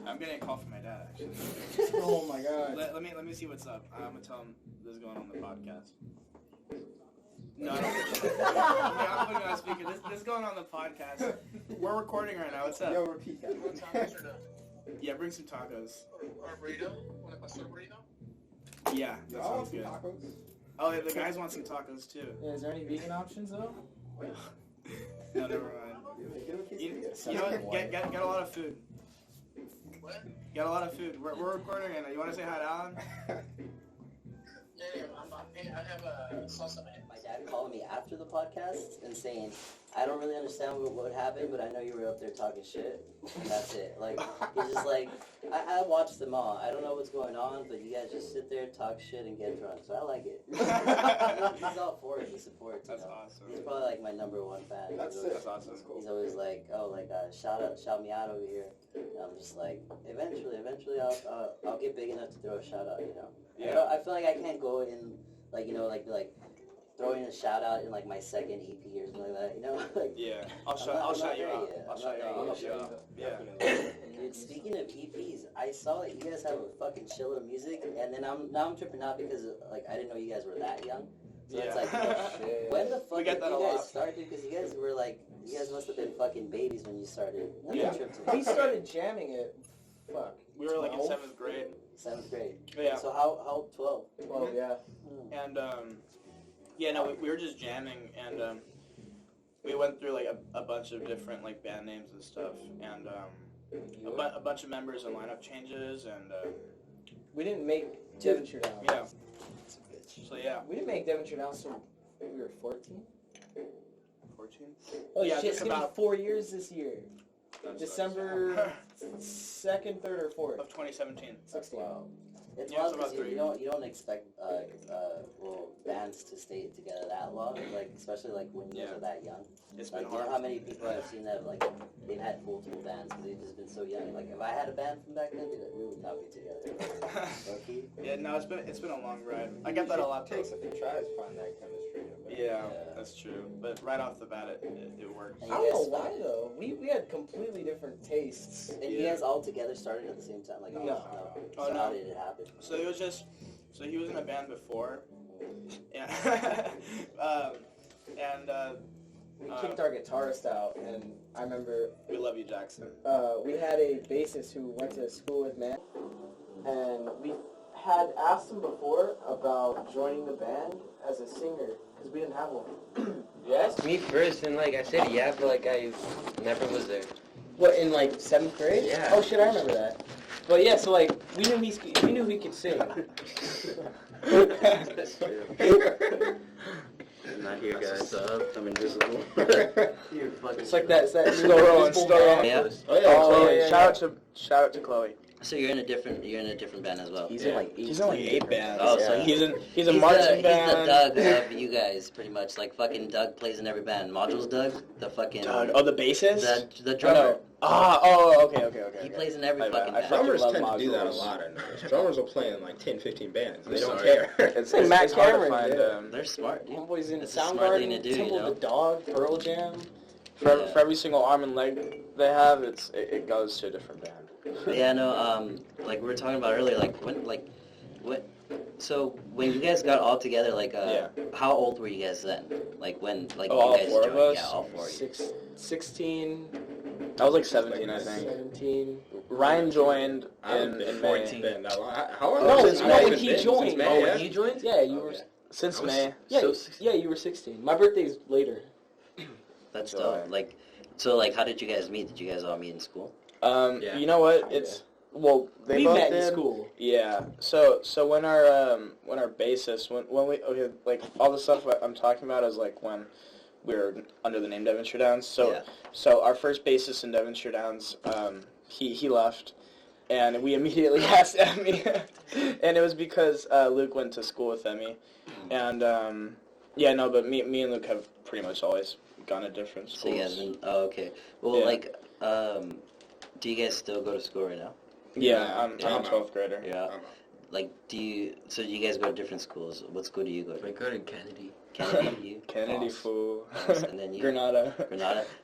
I'm getting a call from my dad, actually. Oh my god. Let me see what's up. I'm gonna tell him this is going on the podcast. No, I don't think so. I'm putting it on speaker. This is going on the podcast. We're recording right now. What's up? Yo, repeat that. Yeah, bring some tacos. Or a burrito? Want to pastor burrito? Yeah, that sounds good. Tacos. Oh, yeah, the guys want some tacos too. Yeah, is there any vegan options though? No, never mind. You know what? Get a lot of food. What? Get a lot of food. We're recording right now. You want to say hi to Alan? Yeah, I have a salsa. My dad called me after the podcast and saying, I don't really understand what happened, but I know you were up there talking shit. And that's it. Like, he's just like, I watched them all. I don't know what's going on, but you guys just sit there, talk shit, and get drunk. So I like it. He's all for it. He supports. That's know? awesome. He's probably like my number one fan. That's awesome. That's cool. He's always like, shout me out over here. And I'm just like, eventually I'll get big enough to throw a shout out, you know. Yeah. I feel like I can't go in, like, you know, like throwing a shout out in like my second EP or something like that, you know. Like, Yeah, I'll shout you out. I'll shout you out. Yeah. Dude, speaking of EPs, I saw that you guys have a fucking chiller music, and then I'm tripping out because like I didn't know you guys were that young. So it's like, when the fuck did you guys start? Because you guys were like, you guys must have been fucking babies when you started. We started jamming it. Fuck. We were like in 12? 7th grade. 7th grade. Yeah. So how 12? 12, yeah. And we were just jamming, and we went through like a bunch of different like band names and stuff, and a bunch of members and lineup changes, and We didn't make Devonshire Down. yeah. So yeah. We didn't make Devonshire Down until we were 14. 14. Oh Yeah, shit, just it's gonna about- be 4 years this year. That's December 2nd, 3rd, or 4th. of 2017. 16. Wow. It's Yeah, wild it's about because 3. you don't expect bands to stay together that long, like especially like when you guys are that young. It's Like been you know hard. how many people I've seen that like they've had multiple bands because they've just been so young. Like if I had a band from back then, dude, we would not be together. Okay. Yeah, no, it's been a long ride. I get that a lot. It takes a few tries to find that chemistry. Yeah, that's true. But right off the bat, it works. I don't know why though. We had completely different tastes. And you guys all together started at the same time? Like No. Oh, So no. how did it happen? So it was just, so he was in a band before, yeah, We kicked our guitarist out, and I remember we love you, Jackson. we had a bassist who went to school with Matt, and we had asked him before about joining the band as a singer because we didn't have one. Yes, me first, and like I said, yeah, but like I never was there. What, in like 7th grade? Yeah. Oh shit, I remember that. But yeah, so like we knew he could sing. That's true. I'm not here, guys. I'm invisible. It's like that. Still rolling. Yeah. Oh yeah. Yeah. Shout out to Chloe. So you're in a different band as well. He's in like 8 bands. Oh, so he's a He's marching the band. Doug of you guys, pretty much. Like fucking Doug plays in every band. Modules Doug, the fucking Doug. Oh, the bassist. the drummer. Okay. He plays in every I fucking band. Drummers love tend to do that a modules. lot. Drummers will play in like 10, 15 bands. They don't Sorry. care. It's Matt it's hard to Cameron, find. yeah. They're smart, dude. Homeboys in It's a smart thing to Soundgarden, do, Temple you know? of the Dog, Pearl Jam. For every single arm and leg they have, it goes to a different band. Yeah, no. Like we were talking about earlier, like what? So when you guys got all together, like, how old were you guys then? Like when, like Oh, all you guys 4 of joined? us? Yeah, all 4 of you. 16, I was like 17, I think. 17. Ryan joined I've been in 14. May. Been that long. How long? No, since no, May when has he been? joined. Since May, Oh, yeah? when he joined? Yeah, you were. Since I was- May. Yeah, So yeah, you were 16. My birthday's later. That's So, dope. Like, so like, how did you guys meet? Did you guys all meet in school? Yeah. You know what? It's they We both met did. in school. Yeah. So when our bassist when we like all the stuff I'm talking about is like when we were under the name Devonshire Downs. So our first bassist in Devonshire Downs, he left, and we immediately asked Emmy, and it was because Luke went to school with Emmy, and but me and Luke have pretty much always gone to different schools. So you guys been, oh, okay. Well, Yeah. like, do you guys still go to school right now? Yeah, I'm 12th grader. Yeah. do you guys go to different schools? What school do you go to? I go to Kennedy. Kennedy, you? Kennedy, fool. And then you? Granada.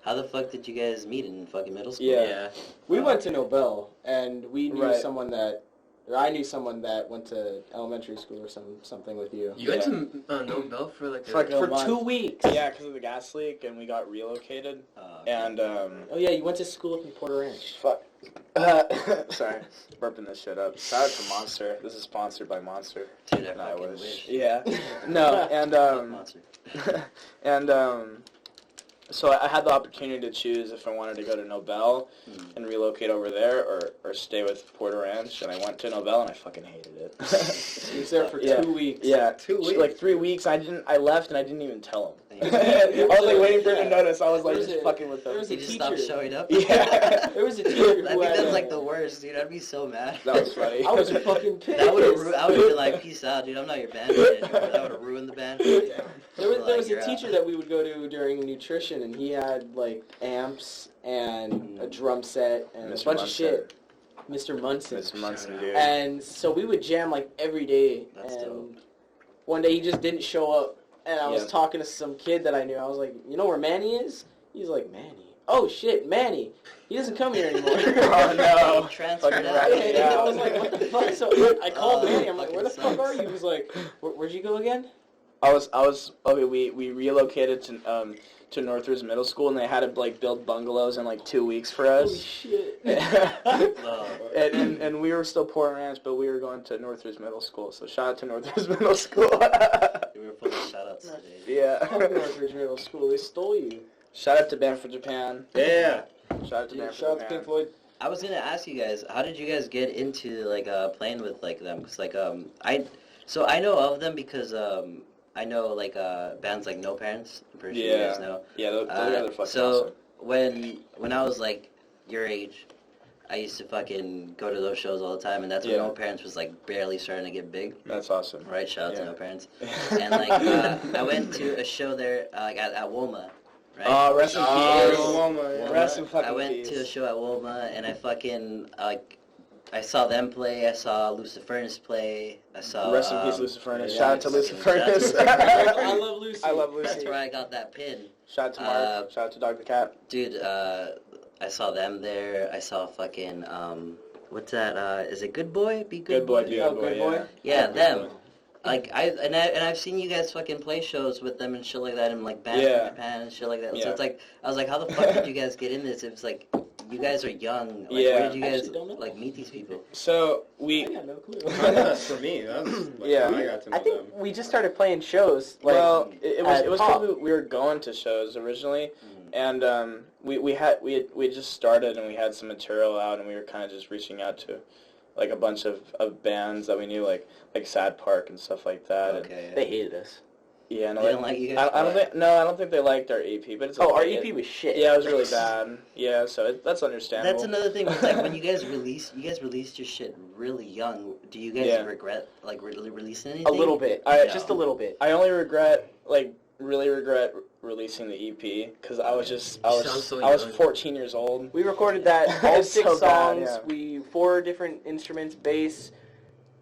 How the fuck did you guys meet in fucking middle school? Yeah. We went to Nobel, and we knew Right. someone that, or I knew someone that went to elementary school or something with you. You went to Nobel for like For like For a month. 2 weeks. Yeah, because of the gas leak, and we got relocated. And, Oh yeah, you went to school up in Porter Ranch. fuck. Sorry, burping this shit up. Shout out to Monster. This is sponsored by Monster. Dude, I And I fucking wish. wish. Yeah. No, and, Monster. and, so I had the opportunity to choose if I wanted to go to Nobel and relocate over there or stay with Porter Ranch, and I went to Nobel and I fucking hated it. He was there for Yeah. 2 weeks. Yeah, 2 weeks. Like 3 weeks. I left and I didn't even tell him. I was like waiting for him to notice. I was like just fucking with them. there was He a just teacher. stopped showing up? Yeah. There was a teacher I who think had that's like the worst, dude. I'd be so mad. That was funny. I was fucking pissed. I would have been like, peace out, dude. I'm not your band kid. That would have ruined the band. There was You're a out. teacher that we would go to during nutrition, and he had like amps and a drum set and Mr. a bunch of Munson. shit. Mr. Munson. Mr. Munson, dude. And so we would jam like every day. That's and dope. one day he just didn't show up, and I was Yeah. talking to some kid that I knew. I was like, "You know where Manny is?" He's like, "Manny? Oh shit, Manny. He doesn't come here anymore." Oh no. Transferred Fucking out. right. And Yeah. I was like, "What the fuck?" So I called Manny. I'm like, "Where the fuck are you?" He was like, "Where'd you go again?" I was okay. We relocated to Northridge Middle School, and they had to like build bungalows in like 2 weeks for Holy us. shit. and we were still Porter Ranch, but we were going to Northridge Middle School. So shout out to Northridge Middle School. We were full of shout-outs today. Yeah. Fuck Northridge Middle School. They stole you. Shout out to Band for Japan. Yeah. Shout out to Band Shout out for to Pink Japan. Floyd. I was gonna ask you guys, how did you guys get into like playing with like them? Cause like I know of them because I know like bands like No Parents. I'm pretty sure you guys know. Yeah, those are fucking So awesome. when I was like your age, I used to fucking go to those shows all the time, and that's when Yeah. No Parents was like barely starting to get big. That's awesome. Right, shout out to Yeah. No Parents. And like I went to a show there like at WOMA. Right? Oh, rest in peace. Woma. Rest in fucking I went peace. to a show at WOMA, and I fucking like I saw them play. I saw Lucifernis play. I saw Rest in peace, Lucifernis. yeah, Shout out to fucking shout out to Lucifernis. I love Lucy. I love Lucy. That's where I got that pin. Shout out to Mark. Shout out to Dog the Cat. Dude, I saw them there. I saw fucking what's that? Is it Good Boy? Be Good, Good boy, Boy. dude. Oh, Good Good boy. Boy? Yeah, Good them. boy. Like I've seen you guys fucking play shows with them and shit like that, and like bands Yeah. from Japan and shit like that. So Yeah. it's like I was like, how the fuck did you guys get in this? It was like you guys are young. Like, Yeah. where did you guys Actually don't know. like meet these people? So I we got no clue. That's for me. That's like Yeah. how I got to know I think them. we just started playing shows. Like, well, it at was Pop. because we were going to shows originally, and we had just started and we had some material out, and we were kind of just reaching out to like a bunch of bands that we knew, like Sad Park and stuff like that. Okay. they hated us. Yeah, no, They don't like you guys? I don't think they liked our EP, but it's Oh, our okay. EP was shit. Yeah, it was really bad. Yeah, so that's understandable. That's another thing. With, like when you guys released your shit really young. Do you guys Yeah. regret like really releasing anything? A little bit. I- Just a little bit. I only really regret releasing the EP because I was sound so 14 years old. We recorded that, all It's 6 so bad, songs. yeah. 4 different instruments, bass,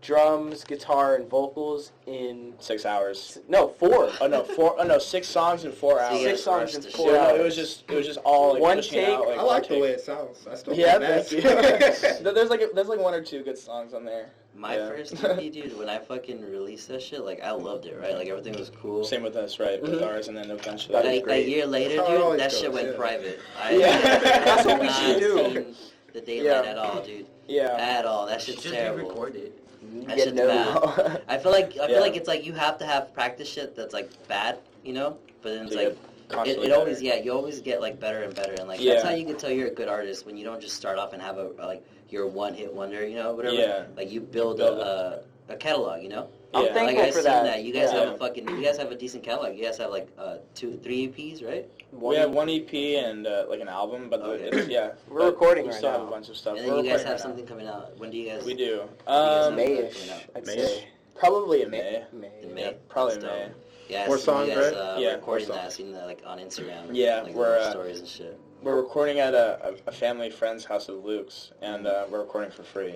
drums, guitar, and vocals in... 6 hours. No, 4. Oh no, 4. Oh no, 6 songs in 4 So hours. you guys 6 songs rushed in the 4 shit. Yeah, no, hours. it was just all like One pushing take. out, like, I one like the take. way it sounds. I still Yeah, think thank you. that's- there's like 1 or 2 good songs on there. My Yeah. first EP, dude, when I fucking released that shit, like I loved it, right? Like everything was cool. Same with us, right? With Mhm. ours, and then eventually. That was Like a great. year later, That's how it dude, always that goes, shit went yeah. private. Yeah. That's what we have should do. not seen the daylight Yeah. at all, dude. Yeah. At all. That It shit's should be terrible. recorded. That Yeah, shit's no. bad. I feel like Yeah. it's like you have to have practice shit that's like bad, you know? But then it's To like get constantly it always better. you always get like better and better, and like Yeah. that's how you can tell you're a good artist when you don't just start off and have a like your one hit wonder, you know, whatever. Yeah. Like you build Build a catalog, you know. I'm Yeah. thankful Like I've for seen that. that. You guys Yeah. have a decent catalog. You guys have like 2-3 EPs, right? We have 1 EP and like an album, but Okay. yeah. We're but recording we right still now. have a bunch of stuff. And then We're you guys recording have right something coming out. When do you guys? now. We do. guys May-ish, I'd May-ish? say. Probably in May. In May. May. Probably That's May. dope. Yeah, I 4 seen songs, you guys, right? Yeah, recording 4 that. I songs. seen that like on Instagram. Yeah, like we're, little stories and shit. we're recording at a family friend's house of Luke's, and we're recording for free.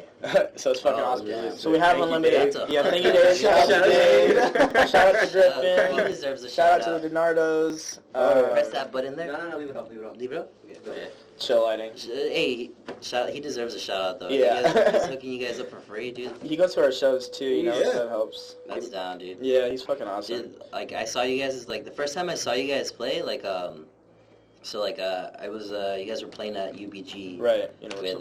So it's fucking awesome. really So we have Thank you, unlimited. Dave. Yeah, thank you, Dave. Shout out to Dave. Shout out to He Griffin. deserves a Shout out shout to the Donardos. Press that button there. No, leave it up, leave it up. Leave it up? Okay, go ahead. Chill lighting. Hey, he deserves a shout out though. Yeah. He's hooking you guys up for free, dude. He goes to our shows too, you know, Yeah. so that helps. That's down, dude. Yeah, he's fucking awesome. Dude, like I saw you guys like the first time I saw you guys play, like I was you guys were playing at UBG Right. with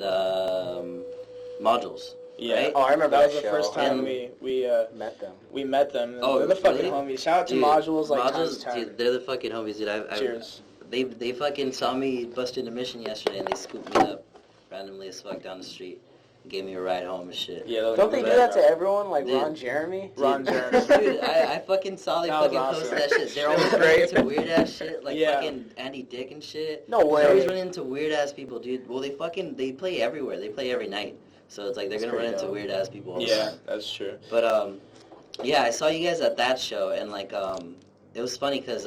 modules. Yeah. right? Oh, I remember That that, was the show. first time And- we Met them. met them. Oh, they're the fucking really? homies. Shout out to Dude, Modules like times modules, 10. dude, they're the fucking homies, dude. I Cheers. They fucking saw me bust into Mission yesterday, and they scooped me up randomly as fuck down the street, and gave me a ride home and shit. Yeah, Don't they do that to everyone, like Dude. Ron Jeremy? Ron Dude, Jeremy. dude, I fucking saw they That was fucking awesome. post that shit. They're always That was running great. into weird ass shit, like Yeah. fucking Andy Dick and shit. No They're always way. running into weird ass people, dude. Well, they play everywhere. They play every night, so it's like they're That's gonna run pretty into dope. weird ass people. All the Yeah, time. that's true. But yeah, I saw you guys at that show, and like it was funny because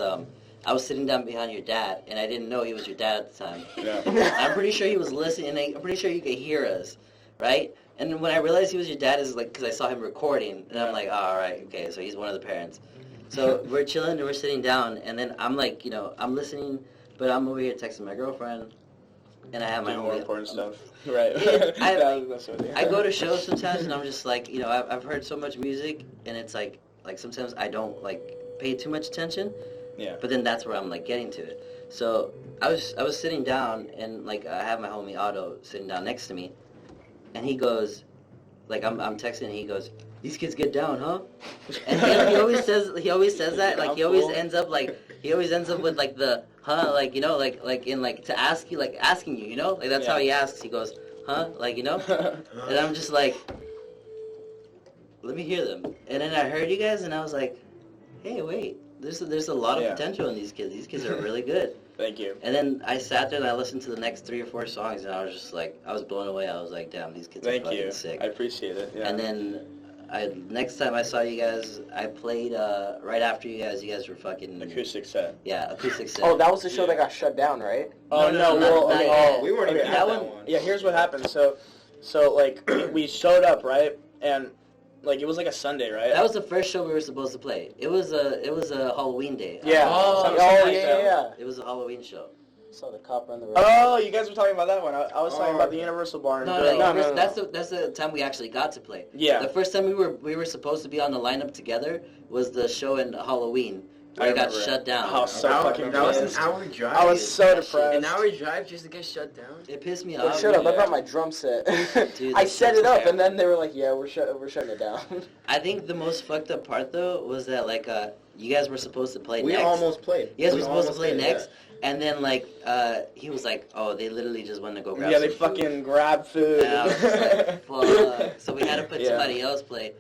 I was sitting down behind your dad, and I didn't know he was your dad at the time. Yeah. I'm pretty sure he was listening, and I'm pretty sure you could hear us, right? And when I realized he was your dad, is like because I saw him recording, and I'm like, oh, all right, okay, so he's one of the parents. So we're chilling and we're sitting down, and then I'm like, I'm listening, but I'm over here texting my girlfriend, and I have my Do own more important stuff. Right. Dude, I I go to shows sometimes, and I'm just like, I've heard so much music, and it's like sometimes I don't like pay too much attention. Yeah. But then that's where I'm like getting to it. So I was sitting down, and like I have my homie Otto sitting down next to me, and he goes, like I'm texting, and he goes, "These kids get down, huh?" And he always says that, like he always ends up with like the huh, like like in like to ask you, like asking you, like that's how he asks. He goes, huh, like and I'm just like, let me hear them. And then I heard you guys, and I was like, hey, wait. There's a lot of potential in these kids. These kids are really good. Thank you. And then I sat there and I listened to the next 3 or 4 songs, and I was just like, I was blown away. I was like, damn, these kids are Thank fucking you. sick. I appreciate it. Yeah. And then next time I saw you guys, I played right after you guys were fucking acoustic set. Yeah, acoustic set. Oh, that was the show that got shut down, right? Oh No, well, not okay, yet. We weren't even okay, at that that one. one. Yeah, here's what happened. So like we showed up, right, and like it was like a Sunday, right? That was the first show we were supposed to play. It was a Halloween day. Yeah. Oh, Something like yeah, that. yeah. It was a Halloween show. Saw the cop on the road. Oh, you guys were talking about that one. I was talking Oh. about the Universal Bar. in No, Durham. that's the time we actually got to play. Yeah. The first time we were supposed to be on the lineup together was the show in Halloween. Where I it got remember it. shut down. I was so fucking That was an pissed. hour drive. I was so That depressed. An hour drive just to get shut down. It pissed me Oh, off. shut up! I yeah. brought my drum set. Dude, I that set shit's it up, terrible. and then they were like, "Yeah, we're shutting it down." I think the most fucked up part though was that like you guys were supposed to play We next. almost played. You guys We were supposed to almost play did, next, and then like he was like, "Oh, they literally just went to go grab Yeah, some they food." fucking grabbed food. And I was just like, fuck. So we had to put Yeah. somebody else play.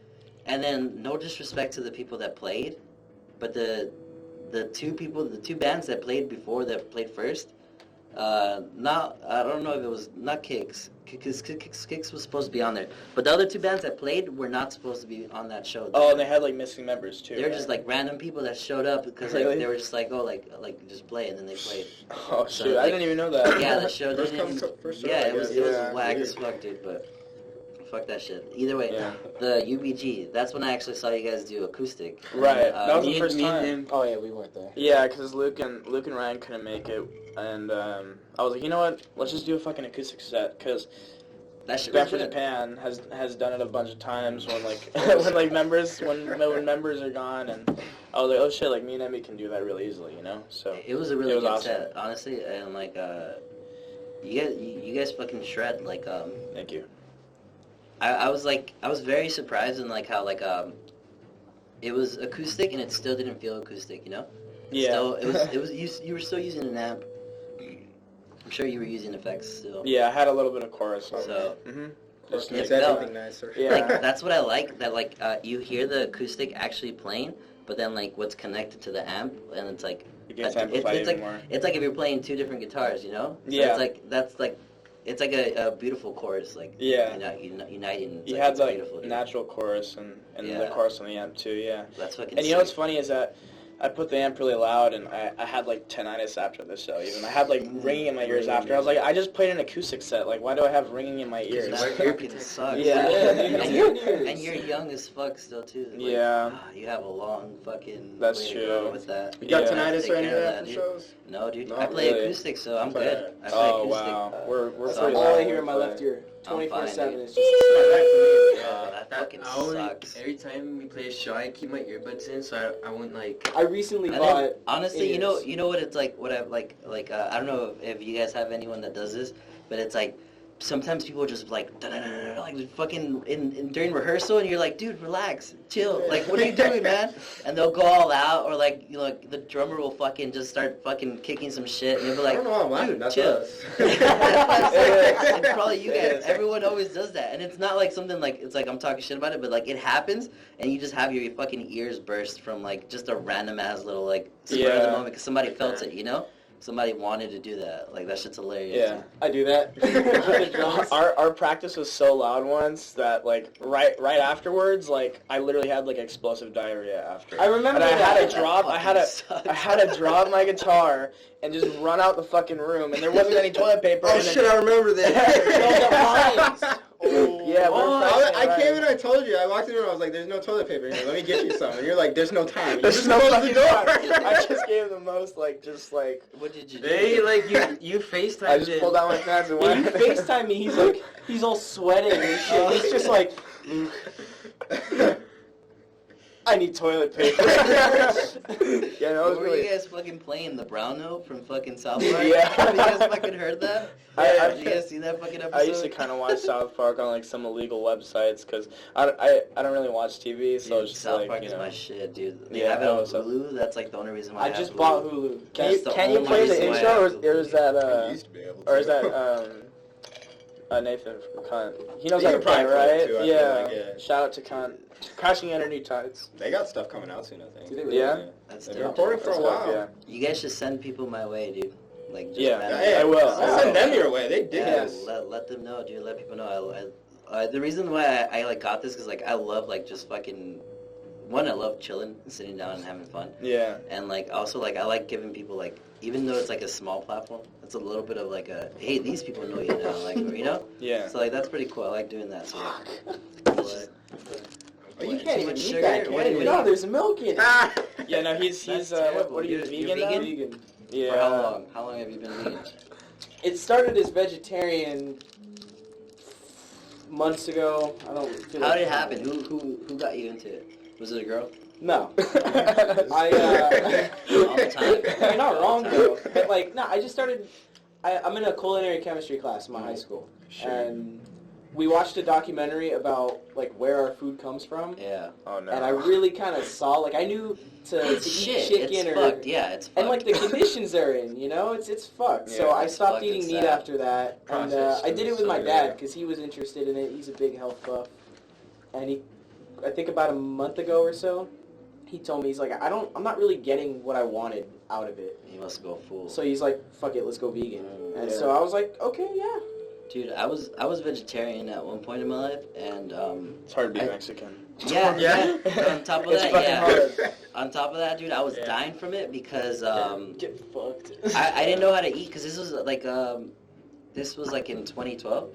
And then, no disrespect to the people that played, but the two bands that played before, that played first, I don't know if it was, not Kicks. Kicks was supposed to be on there. But the other 2 bands that played were not supposed to be on that show. Oh, and they had like missing members too. They were right? just like random people that showed up because like, Really? they were just like, oh, like just play, and then they played. Oh So, shoot, I like- didn't even know that. Yeah, the show First didn't. come, first serve, Yeah, I it was guess. Yeah, whack weird. as fuck, dude. But fuck that shit. Either way, Yeah. the UBG. That's when I actually saw you guys do acoustic. Right. And, That was the Me first and time. him. Oh yeah, we weren't there. Yeah, because Luke and Ryan couldn't make it, and I was like, you know what? Let's just do a fucking acoustic set, because that shit Band was for good. Japan has done it a bunch of times when like when members are gone, and I was like, oh shit, like me and Emmy can do that really easily, So It was a really It was good awesome. set, honestly, and like you guys fucking shred. Like thank you. I was very surprised in like how like it was acoustic and it still didn't feel acoustic, Yeah. Still, it was you were still using an amp. I'm sure you were using effects still. Yeah, I had a little bit of chorus on So- there. Mm-hmm. Just It makes felt- everything nicer. Yeah. Like that's what I like. That like you hear the acoustic actually playing, but then like what's connected to the amp, and it's like It gets it's amplified like even more. it's like if you're playing 2 different guitars, So Yeah. It's like that's like it's like a beautiful chorus, like Yeah. uniting. It's You like, had it's like beautiful, dude. natural chorus and the Yeah. chorus on the amp too, yeah. That's fucking. And you know what's sick. funny is that I put the amp really loud, and I had like tinnitus after the show. Even I had like ringing in my ears after. I was like, I just played an acoustic set. Like, why do I have ringing in my ears? That fucking sucks. Yeah. And you're young as fuck still too. Like, Yeah. You have a long fucking. That's way to true. go with that. You got Yeah. tinnitus Take or any care of of that that, for dude. shows? No, dude. Not I play really. acoustic, so I'm But- good. I play Oh acoustic. wow, we're So pretty I'm all I loud, hear in my but- left ear, 24/7. dude. It's just right Oh, that fucking I won't- sucks. Every time we play a show, I keep my earbuds in, so I won't like. I recently And bought. then, honestly, you know in-ears. what it's like. What I like. I don't know if you guys have anyone that does this, but it's like sometimes people just like da-da-da-da-da, like fucking in during rehearsal, and you're like, dude, relax, chill. Like, what are you doing, man? And they'll go all out, or like, you know, like the drummer will fucking just start fucking kicking some shit, and you'll be I like, don't know why I'm laughing. dude, That's chill. us. It's probably you It guys. is. Everyone always does that, and it's not like something like it's like I'm talking shit about it, but like it happens, and you just have your fucking ears burst from like just a random ass little like spur of the Yeah. moment because somebody felt it, you know. Somebody wanted to do that. Like, that shit's hilarious. Yeah. I do that. Our practice was so loud once that like right afterwards, like I literally had like explosive diarrhea after. I remember And I that. had to drop. I had to drop my guitar and just run out the fucking room, and there wasn't any toilet paper. Oh and then- shit! I remember that. Yeah, I came in and I told you. I walked in the room. I was like, "There's no toilet paper here. Let me get you some." And you're like, "There's no time." You There's just no closed fucking the door. time. I just gave the most like just like What did you do? Hey, like you FaceTime. I just pulled down my pants and When went. you FaceTime me, he's all sweating and shit. He's just like, I need toilet paper. Yeah, no, it was Were really. you guys fucking playing the brown note from fucking South Park? Yeah. Have you guys fucking heard that? I- Did you guys see that fucking episode? I used to kind of watch South Park on like some illegal websites because I don't really watch TV, so Dude, it's just South like Park you is know. my shit, dude. They Yeah, have it on I was- Hulu. That's like the only reason why I I have just Hulu. bought Hulu. Can That's you, the can you only play the reason why I intro, have or Hulu. is that I used to be able to. or is that Nathan from Cunt? He knows He how to can play, probably play right? it too, I feel yeah. like, yeah. Shout out to Cunt. Crashing Under New Tides. They got stuff coming out soon, I think. Do they really? Yeah? That's They've dope. been recording for a That's while. dope, You guys should send people my way, dude. Like, just Yeah. random- Hey, I will. I'll send them your way. They dig Yeah, this. let them know, dude. Let people know. The reason why I like got this because like I love like just fucking. One, I love chilling and sitting down and having fun, Yeah. and like also like I like giving people like even though it's like a small platform, it's a little bit of like a hey these people know you now like or, you know. Yeah. So like that's pretty cool. I like doing that. So Oh, you What, can't too even much eat sugar? that, What can do you? you- No, there's milk in it. Yeah. No, he's That's what terrible. are you You're vegan now? vegan? Yeah. For how long? How long have you been vegan? It started as vegetarian months ago. I don't feel How like did it happen? Who got you into it? Was it a girl? No. All the time. You're not All wrong the though. time. But like, no, I just started. I'm in a culinary chemistry class in my high school, Sure. and we watched a documentary about like where our food comes from, Yeah. Oh no. and I really kind of saw like I knew to eat Shit, chicken it's or fucked. Yeah, it's fucked. and like the conditions they're in, you know, it's fucked. So Yeah, I it's stopped fucked, eating it's meat sad. after that, and Processed I did it with foods, my so, dad yeah. because he was interested in it. He's a big health buff, and I think about a month ago or so, he told me he's like I'm not really getting what I wanted out of it. You must go full. So he's like, fuck it, let's go vegan. And Yeah. so I was like, okay, yeah. Dude, I was vegetarian at one point in my life, and It's hard to be I- Mexican. yeah, Yeah. On top of It's that, fucking yeah. hard. On top of that, dude, I was Yeah. dying from it because Get fucked. I didn't know how to eat because this was like in 2012.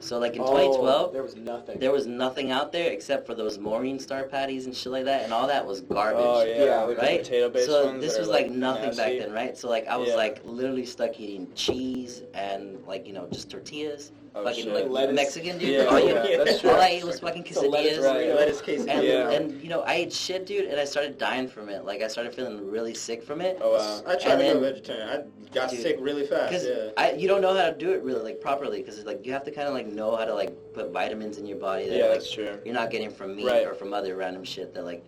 So like in 2012, there was nothing. there was nothing out there except for those Maureen Star patties and shit like that, and all that was garbage. Oh yeah, Yeah, like the right? potato-based So ones this that was are, like nothing back nasty. then, right? So like I was Yeah. like literally stuck eating cheese and like just tortillas, Oh, fucking shit. like Lettuce. Mexican dude. Yeah, all, yeah, that's true. all I ate was fucking It's a lettuce quesadillas. burrito. Lettuce case. And, Yeah. and I ate shit, dude, and I started dying from it. Like I started feeling really sick from it. Oh wow. I tried And to go then- vegetarian. I got Dude, sick really fast. Because Yeah. you don't know how to do it really like properly because like you have to kind of like know how to like put vitamins in your body that Yeah, like that's true. you're not getting from meat Right. or from other random shit that like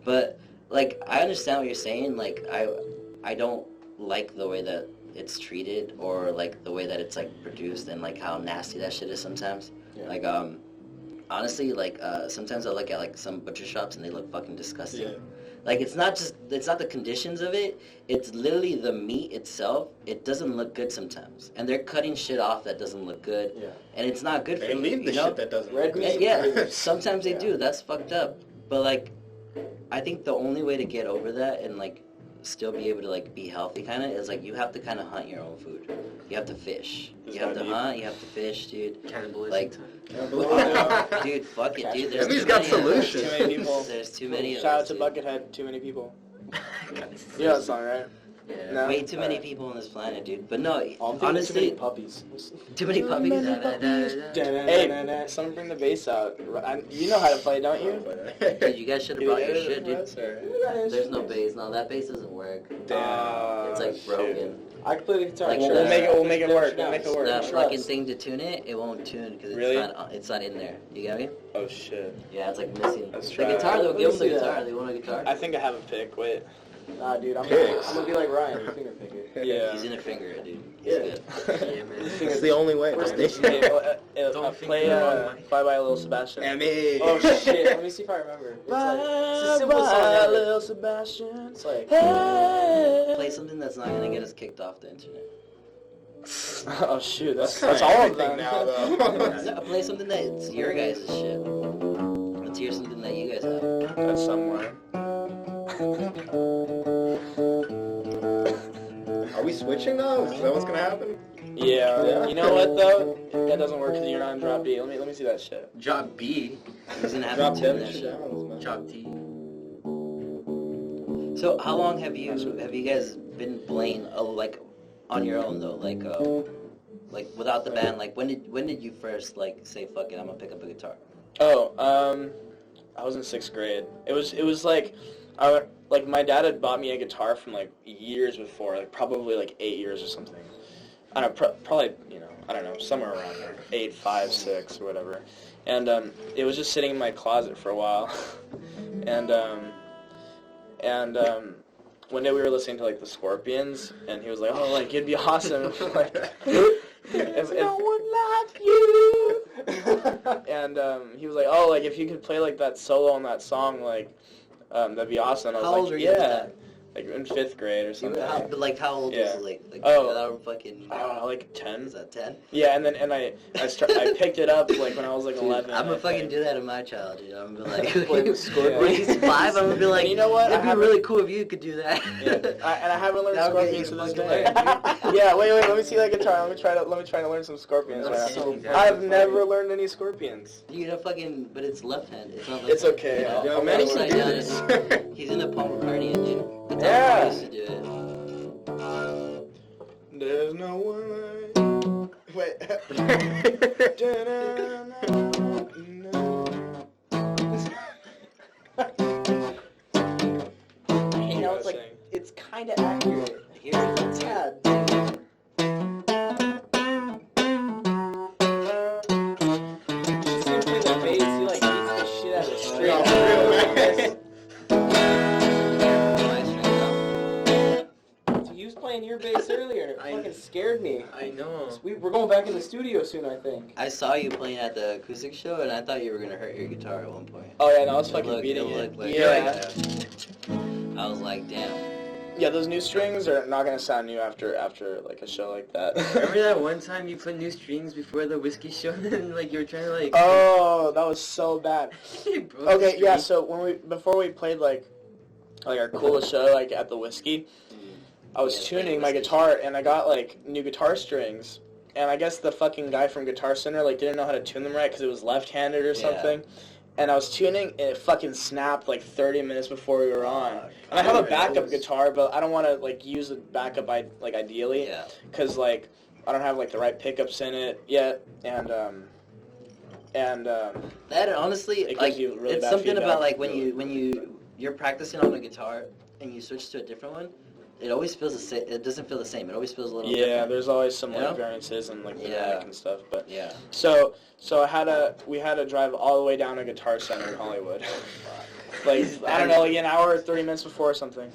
but like I understand what you're saying. Like I don't like the way that it's treated or like the way that it's like produced and like how nasty that shit is sometimes. Yeah. Like honestly like sometimes I look at like some butcher shops and they look fucking disgusting. Yeah. Like it's not the conditions of it, it's literally the meat itself. It doesn't look good sometimes. And they're cutting shit off that doesn't look good. Yeah. And it's not good They for you, leave the you know? shit that doesn't Red look meat. good. Yeah, sometimes they Yeah. do. That's fucked up. But like I think the only way to get over that and like still be able to like be healthy kind of is like you have to kind of hunt your own food. You have to fish. You have to hunt. You have to fish, dude. Cannibalism. Like, dude, fuck it, dude. There's Emmy's too got many solutions. Too many people. There's too many of Shout out us, to dude. Buckethead. Too many people. You know that song, right? Yeah. No? Way too many people on this planet, dude. But no, I'm thinking honestly, too many puppies. too many puppies. Hey, someone bring the bass out. You know how to play, don't you? Dude, you guys should have brought your shit, dude. There's There's no bass. No, that bass doesn't work. Damn. It's like broken. I can play the guitar. Like, We'll make it work. We'll make it work. That Trust. fucking thing to tune it, it won't tune because Really? it's not in there. You get me? Oh shit. Yeah, it's like missing. Let's The try it. guitar, though. Let me Give them the see that. guitar. They want a guitar. I think I have a pick. Wait. Nah, dude, I'm Pigs. gonna be like Ryan, finger picker. Yeah. He's gonna finger it, dude. He's Yeah. good. Yeah, man. It's the only way. Hey, Don't play think wrong, Mike. Bye Bye Little Sebastian. Emmy. Oh shit! Let me see if I remember. It's like it's a simple song. Bye Ever. Little Sebastian. It's like Play something that's not gonna get us kicked off the internet. Oh shoot, that's kinda all of everything them now, though. No, play something that's your guys' shit. Let's hear something that you guys have. That's somewhere. Are we switching now? Is that what's gonna happen? Yeah. Yeah. You know what though? That doesn't work because you're not on drop B. Let me see that shit. Drop B. He's gonna have Drop to tune that Devonshire shit. Downs, man. Drop T. So how long have you guys been playing like on your own though? Like without the band? Like when did you first like say fuck it, I'm gonna pick up a guitar? Oh, I was in 6th grade. It was like, my dad had bought me a guitar from like years before, like probably like 8 years or something. I don't know, probably, I don't know, somewhere around there, 8, 5, 6 or whatever. And it was just sitting in my closet for a while. and one day we were listening to like the Scorpions, and he was like, "Oh, like it'd be awesome if, like if no one like you." And he was like, "Oh, like if you could play like that solo on that song, like that'd be awesome." And I was How like, old were you at "Yeah." that? Like in 5th grade or something. How old Yeah. was it? Like Oh. without fucking. Like 10. Is that 10? Yeah, and then I picked it up like when I was like 11. I'm gonna I fucking think. do that in my childhood. I'm gonna be like, Play the Scorpions. when he's 5, I'm gonna be like, And you know what? It'd be I haven't- really cool if you could do that. Yeah, and I haven't learned That'll get Scorpions you to this fucking day. learned. Yeah, wait, let me see that guitar. Let me try to learn some Scorpions. That's Right so now. fucking I've funny. never learned any Scorpions. You know, fucking, but it's left hand. It's not. It's okay. You know, Yo, man, he upside can do down. this. He's in a Paul McCartney, dude. That's Yeah. how I used to do it. There's no one like. Wait. You know, it's like it's kind of accurate. Here's the Yeah. Just gonna play the bass. He like beats the shit out of the string. No, for real, man. So he was playing your bass earlier, and it I- fucking scared me. I know. We're going back in the studio soon, I think. I saw you playing at the acoustic show, and I thought you were gonna hurt your guitar at one point. Oh yeah, no, I was It fucking looked- beating it it. looked like- Yeah. I was like, damn. Yeah, those new strings are not gonna sound new after like a show like that. Remember that one time you put new strings before the whiskey show, and like you were trying to like. Oh, that was so bad. You broke the Okay, yeah. string. So before we played like our coolest show like at the Whiskey, I was tuning my guitar and I got like new guitar strings, and I guess the fucking guy from Guitar Center like didn't know how to tune them right because it was left-handed or something. And I was tuning, and it fucking snapped like 30 minutes before we were on. And I have a backup guitar, but I don't want to like use the backup ideally, Yeah. because like I don't have like the right pickups in it yet, and That honestly, It gives like, you really it's bad something feedback. about like when you're practicing on a guitar and you switch to a different one, it always feels the same. It doesn't feel the same. It always feels a little yeah, different. there's always some You like know? variances and like the Yeah. neck and stuff. But Yeah. so we had to drive all the way down to Guitar Center in Hollywood, like I don't know, like an hour or 30 minutes before or something.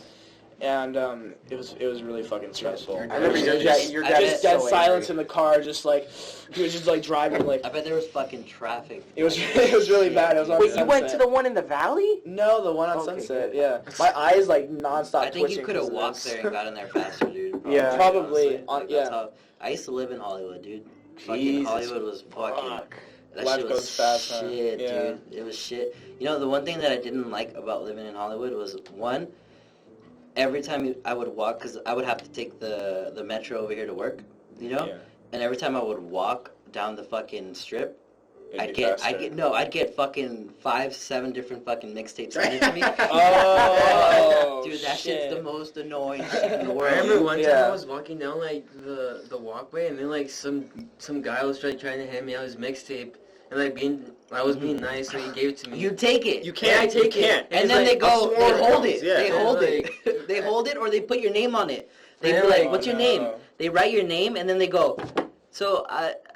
And it was really fucking stressful. Your I remember dad- your I dad bet- is dead so silence angry. in the car, just like he was just like driving like I bet there was fucking traffic. it was really bad. It was on Wait, you went to Sunset. the one in the valley? No, the one on Okay, Sunset. good. Yeah, my eyes like nonstop I think twitching. you could have 'cause of walked this. there and got in there faster, dude. Yeah. Probably, honestly. Like, yeah. that's how, I used to live in Hollywood, dude. Fucking Jesus Hollywood was fucking. Fuck. That Life shit was goes fast, huh? shit, Yeah. dude. It was shit. You know, the one thing that I didn't like about living in Hollywood was, one, every time I would walk, because I would have to take the metro over here to work, you know? Yeah. And every time I would walk down the fucking strip, I'd get fucking 5-7 different fucking mixtapes handed to me. Oh, dude, that shit. shit's the most annoying shit in the world. I remember one time Yeah. I was walking down like the walkway, and then like some guy was trying to hand me out his mixtape, and like I was being nice, so he gave it to me. You take it. You can't. You can't. And then they go, I they swear hold it it. comes, yeah. They hold Like- it. They hold it, or they put your name on it. They Yeah, be like, like, what's your oh, name? no. They write your name, and then they go, so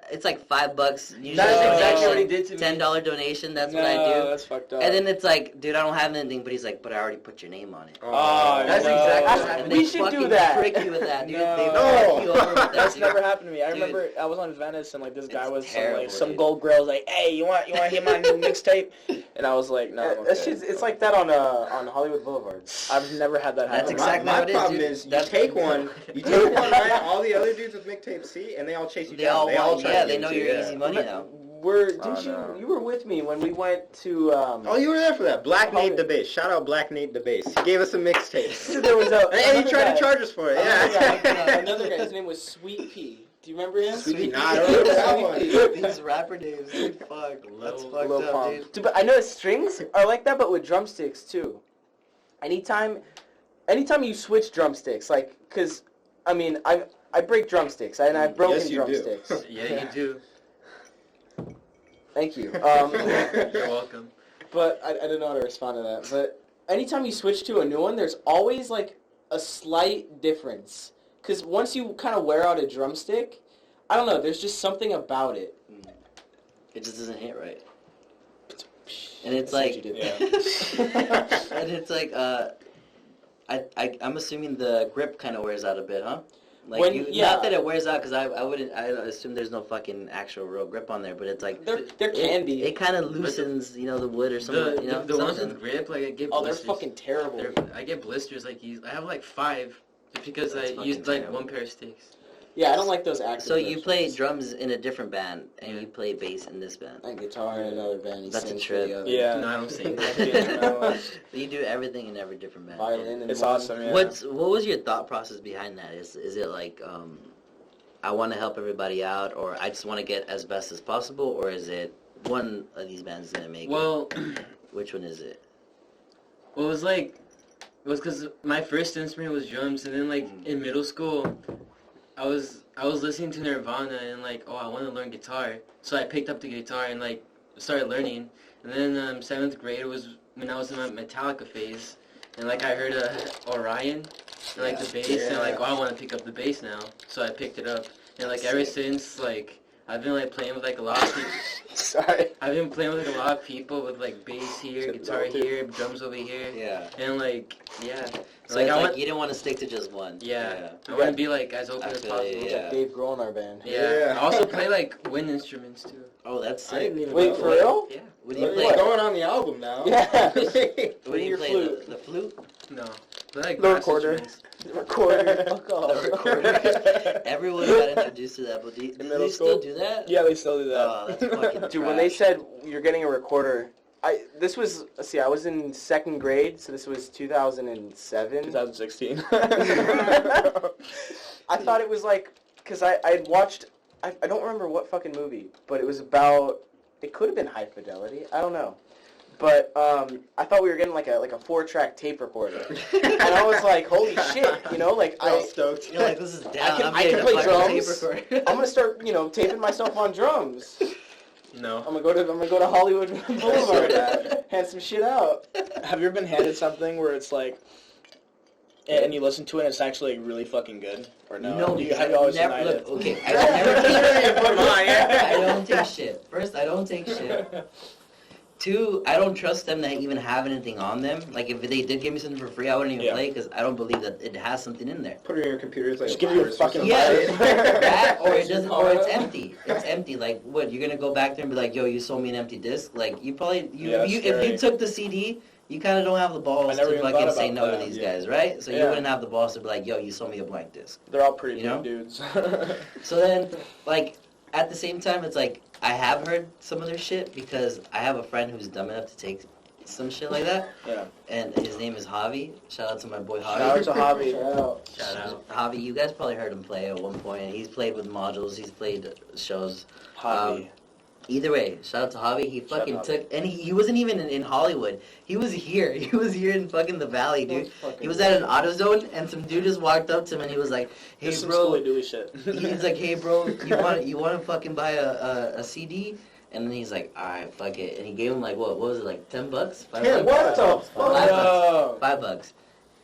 it's like $5. Usually That's a exactly donation, what he did to me. $10 donation. That's No, what I do. that's fucked up. And then it's like, dude, I don't have anything. But he's like, but I already put your name on it. Oh, That's no. exactly what And happened. they We should do fucking that. trick you with that, dude. No. They No. fuck you over with that, That's dude. never happened to me. I Dude. remember I was on Venice and like this guy It's was terrible, some dude. gold grill was like, hey, you want to hear my new mixtape? And I was like, no. I'm That okay. shit's, it's like that on Hollywood Boulevard. I've never had that That's happen. exactly my what it is, problem dude. is you That's- take one, right? All the other dudes with mixtape C, and they all chase you They down. all They all want, try yeah, to they give know it to you're you, easy yeah. money now. Didn't no. you were with me when we went to Oh, you were there for that. Black Nate Debate. Shout out Black Nate Debate. He gave us some mixtapes. there was a And he another tried guy. to charge us for it, yeah. Another guy, his name was Sweet Pea. Do you remember him? Sweet Pea. Nah, I don't remember that one. These rapper names, dude, fuck. That's fucked Lil up, Pump. dude. Dude, but I know strings are like that, but with drumsticks too. Anytime you switch drumsticks, like, cause I mean I break drumsticks and I've broken Yes, you do. drumsticks. Yeah, you do. Thank you. You're welcome. But I don't know how to respond to that. But anytime you switch to a new one, there's always like a slight difference. Because once you kind of wear out a drumstick, I don't know, there's just something about it. It just doesn't hit right. And it's That's like, what you did. Yeah. and it's like, I'm assuming the grip kind of wears out a bit, huh? Like, When- yeah. not that it wears out, because I assume there's no fucking actual real grip on there, but it's like, There can be. it kind of loosens, the wood or something, The ones something. with grip, like I get Oh, they're blisters. fucking terrible. I get blisters like these. I have like 5, just because That's I fucking used like terrible. one pair of sticks. Yeah, I don't like those active So you versions. play drums in a different band, and Yeah. you play bass in this band. And guitar in another band. He That's a sings for trip. the other. Yeah. No, I don't sing. You do everything in every different band. Violin and It's one. awesome, yeah. What was your thought process behind that? Is it like I want to help everybody out, or I just want to get as best as possible, or is it one of these bands is gonna make Well, it? Which one is it? it was because my first instrument was drums, and then like in middle school, I was listening to Nirvana and like, oh, I want to learn guitar, so I picked up the guitar and like started learning. And then 7th grade was when I was in my Metallica phase, and like I heard Orion and like the bass, and like, oh, I want to pick up the bass now, so I picked it up. And like ever since, like I've been like playing with like a lot of people. Sorry. I've been playing with like a lot of people with like bass here, guitar here, drums over here, Yeah. and like yeah. So Like, it's I like want- you didn't want to stick to just one. Yeah, I want to be like as open I as feel possible. you, Yeah. yeah. Dave Grohl in our band. Yeah. I also play like wind instruments too. Oh, that's I sick. didn't even Wait, know for that. real? Yeah. What do you It's play? going on the album now. Yeah. What do you your play? flute? The flute? No. Play like The brass recorder. instruments. Recorder. Fuck off. The recorder. Everyone got introduced to that, but do middle you still school? do that? Yeah, they still do that. Oh, that's fucking Dude, when they trash. said you're getting a recorder, I was in 2nd grade, so this was 2007. 2016. I thought it was like, because I'd watched, I don't remember what fucking movie, but it was about, it could have been High Fidelity, I don't know. But I thought we were getting like a 4-track tape recorder. And I was like, holy shit, like I was stoked. You're like, this is down. can- I'm I getting can a play fucking tape drums. recorder. I'm gonna start, taping myself on drums. No. I'm gonna go to Hollywood Boulevard, hand some shit out. Have you ever been handed something where it's like, and you listen to it and it's actually really fucking good? Or no? No, you because have you always never, denied look, it? okay, I never Come on, yeah. I don't take shit. First, I don't take shit. 2, I don't trust them that even have anything on them. Like, if they did give me something for free, I wouldn't even Yeah. play because I don't believe that it has something in there. Put it in your computer. It's like Just give you a virus or fucking something. Yeah, that or it doesn't, or it's Car. empty. It's empty. Like, what? You're gonna go back there and be like, "Yo, you sold me an empty disc." Like, you probably Yeah, that's if you scary. took the CD, you kind of don't have the balls I never to even fucking thought say about no to that, these yeah. guys, right? So you Yeah. wouldn't have the balls to be like, "Yo, you sold me a blank disc." They're all pretty You know? big dudes. So then, like, at the same time, it's like I have heard some of their shit because I have a friend who's dumb enough to take some shit like that. Yeah. And his name is Javi. Shout out to my boy Javi. Shout out to Javi. Shout out. Javi, you guys probably heard him play at one point. He's played with modules. He's played shows. Javi. Either way, shout out to Javi. He fucking Shout out. took, and he wasn't even in Hollywood. He was here. He was here in fucking the Valley, dude. He was at an AutoZone, and some dude just walked up to him, and he was like, "Hey, Just some bro." schooly dooly shit. He's like, "Hey, bro, you want to fucking buy a CD?" And then he's like, "Alright, fuck it." And he gave him like what was it, like $10? $5? Yeah, what the $5 Oh. $5.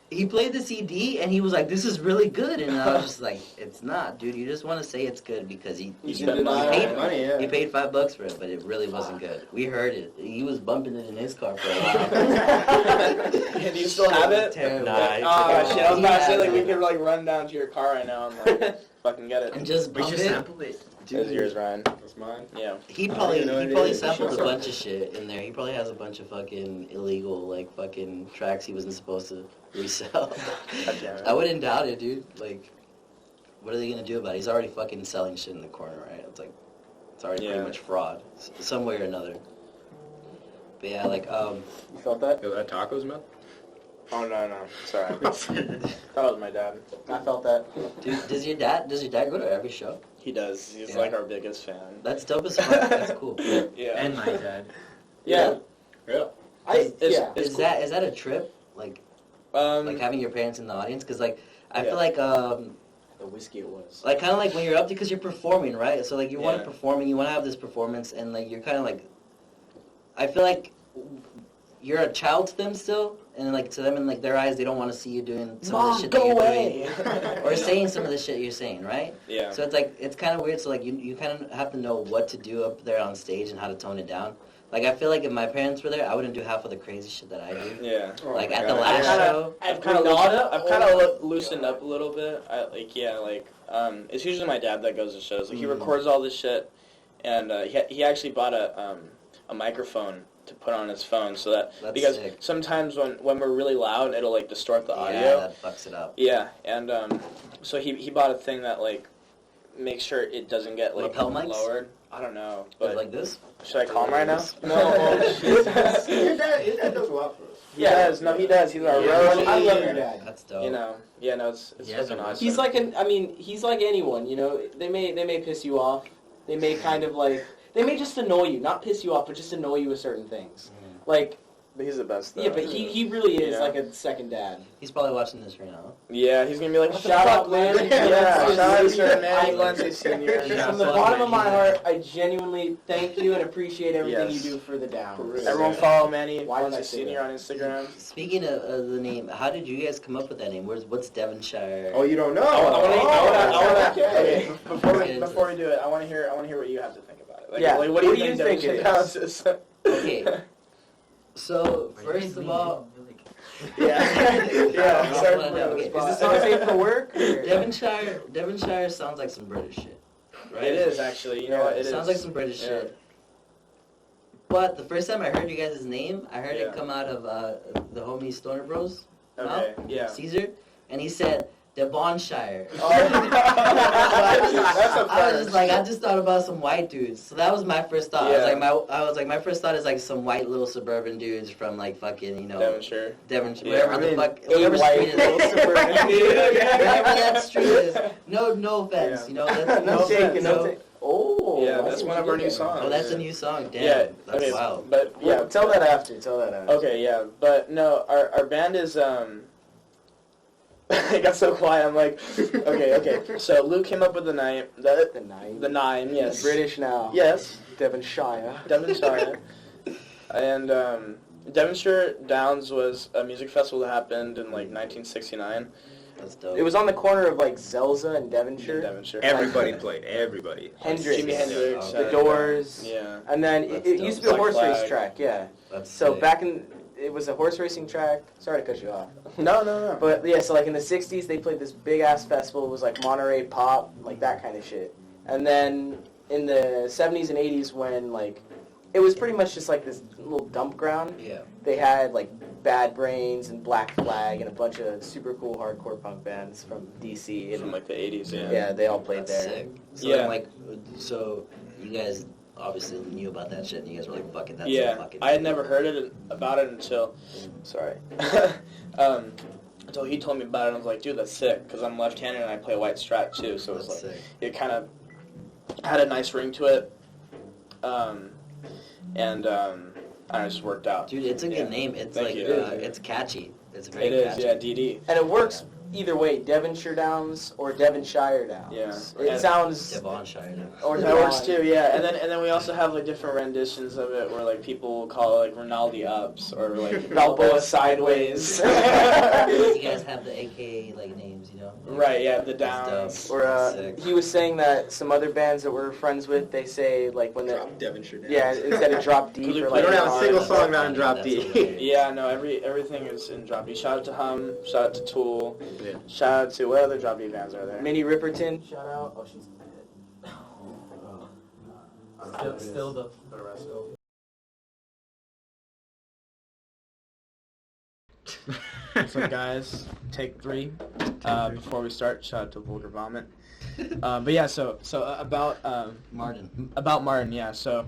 He played the CD and he was like, "This is really good," and I was just like, "It's not, dude. You just want to say it's good because You You can spend deny money. all money, yeah. he paid $5 for it, but it really wasn't good. We heard it. He was bumping it in his car for a while. Do you still have it? Terrible. Nah, Oh shit! I was about to say like we Yeah. could like run down to your car right now and like fucking get it. And just We bump should it. sample it. There's yours, Ryan. That's mine. Yeah. He I probably don't even know what it probably is. sampled a Sure. bunch of shit in there. He probably has a bunch of fucking illegal like fucking tracks he wasn't supposed to resell. God damn it. I wouldn't doubt it, dude. Like, what are they gonna do about it? He's already fucking selling shit in the corner, right? It's like, it's already Yeah. pretty much fraud, some way or another. But yeah, like, You felt that? Is that tacos, man? Oh no. Sorry. That was my dad. I felt that. dude, does your dad go to every show? He does. He's Yeah. like our biggest fan. That's dope as fuck. That's cool. Yeah. And my dad. yeah. Yeah. It's Is cool. that a trip? Like having your parents in the audience? Because like I feel like The whiskey it was. like kind of like when you're up to, because you're performing, right? So like you want Yeah. to perform and you want to have this performance, and like you're kind of like, I feel like you're a child to them still, and like to them in like their eyes, they don't want to see you doing some of the shit that you're doing or saying some of the shit you're saying, right? Yeah. So it's like it's kind of weird. So like you kind of have to know what to do up there on stage and how to tone it down. Like I feel like if my parents were there, I wouldn't do half of the crazy shit that I do. Yeah. Oh Like my at the God. last Yeah. show. I've kind of loosened up a little bit. It's usually my dad that goes to shows. Like he records all this shit, and he actually bought a microphone to put on his phone so that That's because sick. sometimes when we're really loud, it'll like distort the audio. Yeah, that fucks it up. Yeah, and so he bought a thing that like makes sure it doesn't get like Lapel mics? lowered. I don't know, But but like this. should I call him right now? No. Jesus. Your dad does a lot for us. He does. No, he does. He's our Yeah. roadie. I love your dad. That's dope. You know. Yeah, no, it's Yeah, fucking it's a- awesome. He's like he's like anyone, you know. They may piss you off. They may kind of like, they may just annoy you, not piss you off, but just annoy you with certain things. Like, But he's the best. Though. yeah, but he really is Yeah. like a second dad. He's probably watching this right now. Yeah, he's gonna be like, What the shout fuck, out, man? man. Yeah, shout out to Manny I- Glency Senior. Yeah. From the fuck, bottom man, of my he's heart, I genuinely thank you and appreciate everything Yes. you do for the Downs. Everyone follow Manny Why did I Glency say Senior that? on Instagram. Speaking of the name, how did you guys come up with that name? What's Devonshire? Oh, you don't know? I wanna. Okay, Okay. before we do it, I wanna hear what you have to think about it. Like, Yeah, like, what do you think Devonshire it Downs is? is? Okay. So first of all, Yeah. Yeah. I'm Sorry gonna for know. the Okay, spot. Is this not safe for work? or- Devonshire sounds like some British shit, right? It is actually. You know what? It sounds is. like some British Yeah. shit. But the first time I heard you guys' name, I heard Yeah. it come out of the homie Stoner Bros, Okay. Yeah. Caesar, and he said Devonshire. Oh. That's a I was just first. like, I just thought about some white dudes. So that was my first thought. Yeah. I was like, my first thought is like some white little suburban dudes from like fucking, you know, Devonshire. Devonshire, Yeah, wherever I the mean, fuck, A whatever white street it little is. suburban dude. Wherever that street is. No offense, Yeah. you know. That's, No taking, no so- taking. Oh, Yeah, I that's see one what of you our did new there. songs. Oh, that's a new song. Damn, Yeah. that's Okay. wild. But yeah. Yeah, tell that after. Tell that after. Okay, yeah, but no, our band is it got so quiet. I'm like, okay. So Luke came up with the name, The nine. the nine, yes, British now. yes, Devonshire. Devonshire, and Devonshire Downs was a music festival that happened in like 1969 That's dope. It was on the corner of like Zelza and in Devonshire. Devonshire. Everybody played. Everybody. Hendrix. Jimi Hendrix, The The Doors. Yeah. And then That's it dope. used to be a Black horse race Flag. track, yeah. That's So sick. back in, it was a horse racing track. Sorry to cut you off. No. But yeah, so like in the 60s, they played this big ass festival. It was like Monterey Pop, like that kind of shit. And then in the 70s and 80s, when like it was pretty much just like this little dump ground. Yeah. They had like Bad Brains and Black Flag and a bunch of super cool hardcore punk bands from DC From and like the 80s, yeah. yeah, they all played That's there. sick. So Yeah. then, like, so you guys obviously knew about that shit, and you guys were like, "Fuck it, that's Yeah, fucking." I had never heard about it until, sorry, until he told me about it. I was like, dude, that's sick, because I'm left-handed and I play white strap too, so it was That's like, sick. it kind of had a nice ring to it, and it just worked out. Dude, it's a Yeah. good name. It's Thank like you. it's catchy. It's very It is, catchy. yeah, DD. And it works either way, Devonshire Downs or Devonshire Downs. Yeah. It And- sounds Devonshire. or That works Devon. too, yeah. And then we also have like different renditions of it where like people will call it like Ronaldo ups or like Balboa sideways. You guys have the AKA like names, you know? Right, yeah, the That's downs. dope. Or Sick. he was saying that some other bands that we're friends with, they say like when they're Drop Devonshire down. yeah, instead of drop D We for don't like have a R. single That's song funny. about in Drop That's D. hilarious. Yeah, no, everything is in Drop D. Shout out to Hum, shout out to Tool, Yeah. shout out to what other Drop D bands are there? Minnie Ripperton. Shout out. Oh, she's dead. Still the rest of What's up, guys? Take 3. Before we start, shout out to Vulgar Vomit. But yeah, so about Martin, yeah. So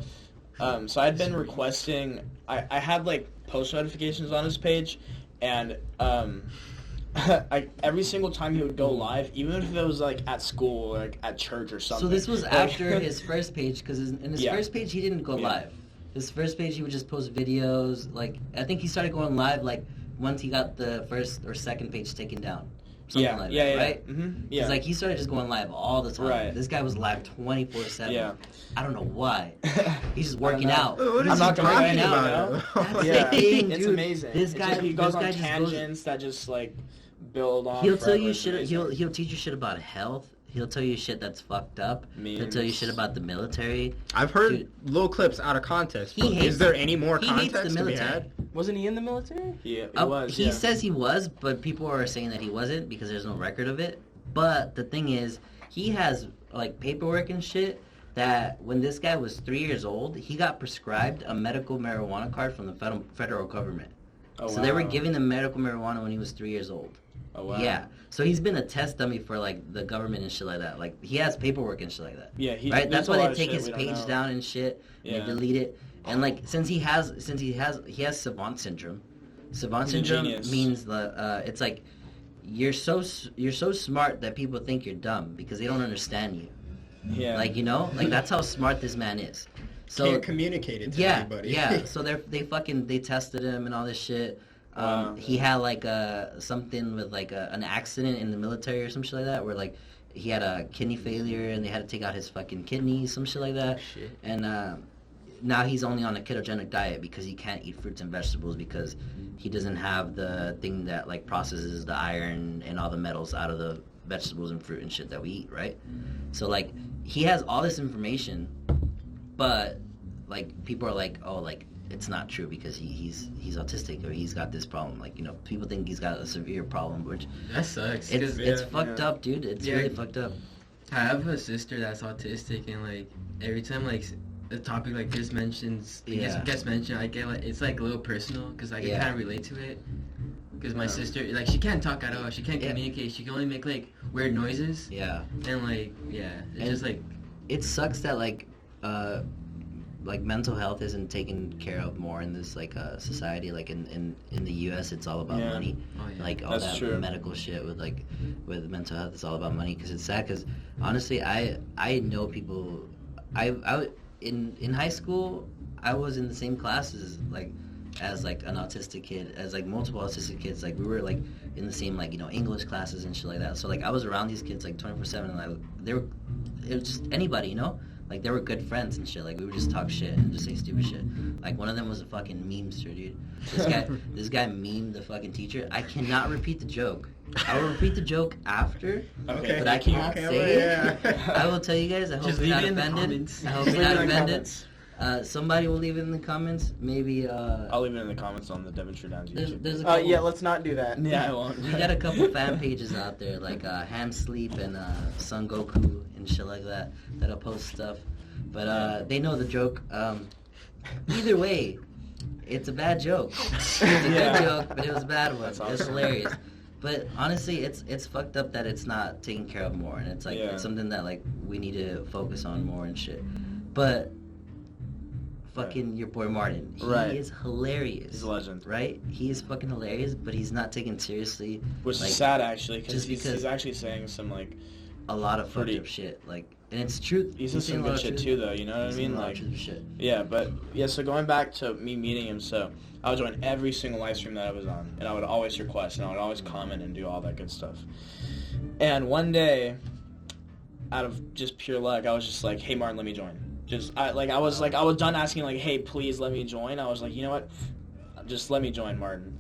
I'd been requesting. I had like post notifications on his page, and every single time he would go live, even if it was like at school or like at church or something. So this was like- after his first page, because in his Yeah. first page he didn't go Yeah. live. His first page he would just post videos. Like I think he started going live like once he got the first or second page taken down. Something Yeah, like yeah, that, yeah. right? Mm-hmm. Because Yeah. like he started just going live all the time. Right. This guy was live 24/7. Yeah. I don't know why. He's just working know. out. What I'm is not he gonna talking go out, about? That's Yeah, the thing, it's dude. amazing. This It's guy- just- he goes this on guy just goes- tangents that just like build on. He'll tell forever. you It's shit. amazing. He'll teach you shit about health. He'll tell you shit that's fucked up. He'll tell you Memes. shit about the military. I've heard Dude. little clips out of context. He But hates- is there any more he hates the context to be military. had? Wasn't he in the military? Yeah, it He was. Yeah. says he was, but people are saying that he wasn't because there's no record of it. But the thing is, he has like paperwork and shit that when this guy was 3 years old, he got prescribed a medical marijuana card from the federal government. Oh, So they were wow. giving him medical marijuana when he was 3 years old. Oh wow. Yeah. So he's been a test dummy for like the government and shit like that. Like he has paperwork and shit like that. Yeah. He, Right? there's That's a why lot they of take shit his we don't page know. down and shit. And Yeah. they delete it. And like since he has savant syndrome. Savant He's a syndrome genius. means it's like you're so smart that people think you're dumb because they don't understand you. Yeah. Like, you know? Like that's how smart this man is. So Can't communicate it to yeah, anybody. yeah. So they tested him and all this shit. Wow. He had like something with like an accident in the military or some shit like that, where like he had a kidney failure and they had to take out his fucking kidneys, some shit like that. Shit. And now he's only on a ketogenic diet because he can't eat fruits and vegetables because he doesn't have the thing that like processes the iron and all the metals out of the vegetables and fruit and shit that we eat, right? So like he has all this information, but like people are like, oh, like it's not true because he's autistic or he's got this problem. Like, you know, people think he's got a severe problem, which That sucks. it's 'cause it's fucked up, dude. It's Yeah. really fucked up. I have a sister that's autistic, and like every time like a topic like this gets mentioned, I get like it's like a little personal because I can Yeah. kind of relate to it. Because my sister, like, she can't talk at all. She can't Yeah. communicate. She can only make like weird noises, Yeah. and like it's And- just like It sucks that like mental health isn't taken care of more in this like society. Like in the U.S. it's all about Yeah. money. oh yeah. Like all That's that true. medical shit with mental health, it's all about money. Because it's sad. Because honestly, I know people. In high school, I was in the same classes as like an autistic kid, as like multiple autistic kids. Like we were like in the same like, you know, English classes and shit like that. So like I was around these kids like 24/7, and it was just anybody, you know. Like, they were good friends and shit. Like, we would just talk shit and just say stupid shit. Like, one of them was a fucking memester, dude. This guy memed the fucking teacher. I cannot repeat the joke. I will repeat the joke after, Okay. but I cannot Okay, say well, it. yeah. I will tell you guys. I hope Just you're leave not it in the offended. comments. I hope Just you're not leave it in the offended. comments. Somebody will leave it in the comments. Maybe, I'll leave it in the comments on the Devonshire Downs YouTube. there's a couple, Yeah, let's not do that. Yeah, I won't. we got a couple fan pages out there, like Ham Sleep and Son Goku and shit like that, that'll post stuff. But they know the joke. Either way, it's a bad joke. It's a good joke, but it was a bad one. That's awesome. It's hilarious. But honestly, it's fucked up that it's not taken care of more, and it's like it's something that like we need to focus on more and shit. But fucking your boy Martin, he is hilarious. He's a legend, right? He is fucking hilarious, but he's not taken seriously. Which like, is sad actually, because he's actually saying some like a lot of fucked up shit, like, and it's truth. He's saying some good shit too, though. You know what I mean? Like, yeah, but yeah. So going back to me meeting him, so I would join every single live stream that I was on, and I would always request, and I would always comment and do all that good stuff. And one day, out of just pure luck, I was just like, "Hey, Martin, let me join." I was done asking like, "Hey, please let me join." I was like, "You know what? Just let me join, Martin."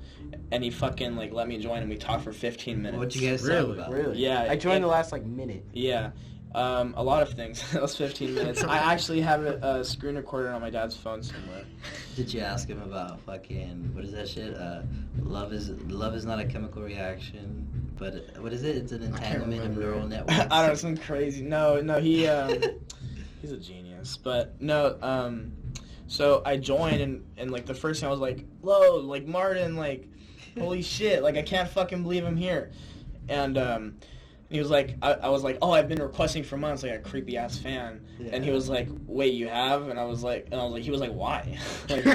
And he fucking like let me join, and we talked for 15 minutes. What'd you guys talk about? Really? Yeah. I joined the last like minute. Yeah. A lot of things. Those 15 minutes. I actually have a screen recorder on my dad's phone somewhere. Did you ask him about fucking what is that shit? Love is not a chemical reaction, but what is it? It's an entanglement of neural networks. I don't know, some crazy. No, he he's a genius. But no, so I joined and like the first thing I was like, "Whoa, like Martin, like holy shit, like I can't fucking believe I'm here." And he was like, I was like, "Oh, I've been requesting for months, like a creepy ass fan." Yeah. And he was like, "Wait, you have?" And I was like, he was like, "Why?" Like,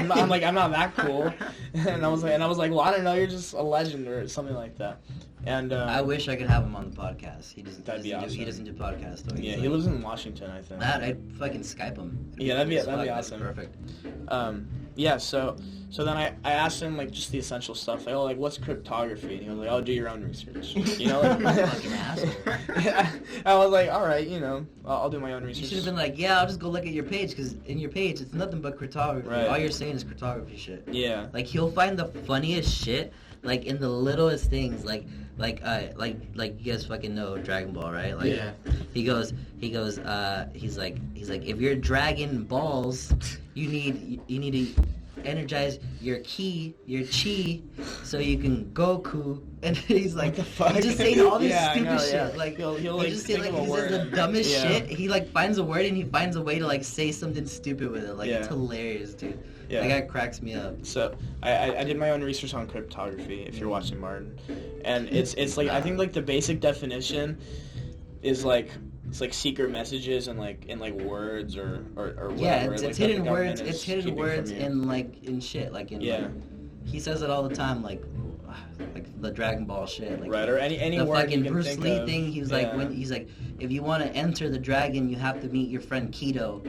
I'm not that cool. And I was like, "Well, I don't know, you're just a legend or something like that." And I wish I could have him on the podcast. He doesn't be awesome. He doesn't do podcasts though. Yeah, he lives in Washington, I think. I'd fucking Skype him. Yeah, that'd be awesome. Perfect. Yeah, so then I asked him like just the essential stuff, like, "Oh, like what's cryptography?" And he was like, "Oh, do your own research." You know, like, fucking asshole. Yeah, I was like, "All right, you know, I'll do my own research." You should have been like, "Yeah, I'll just go look at your page, because in your page it's nothing but cryptography. Right. All you're saying is cryptography shit." Yeah. Like he'll find the funniest shit, like in the littlest things, like you guys fucking know Dragon Ball, right? Like, yeah. He's like, if you're dragging balls, you need to energize your chi, so you can Goku. And he's like, what the fuck? He's just saying all this stupid shit. Yeah. Like, he'll like just say think like of a he says word. the dumbest Yeah. shit. He like finds a word and he finds a way to like say something stupid with it. Like it's hilarious, dude. Yeah. That guy cracks me up. So I did my own research on cryptography. If you're watching Martin, and it's like I think like the basic definition is like it's like secret messages and like in like words or whatever. Yeah, it's like, hidden words. It's hidden words in shit. Like like, he says it all the time, like the Dragon Ball shit. Like, right, or any the word fucking you can Bruce think Lee of. thing. He's like if you want to enter the dragon, you have to meet your friend ketosis.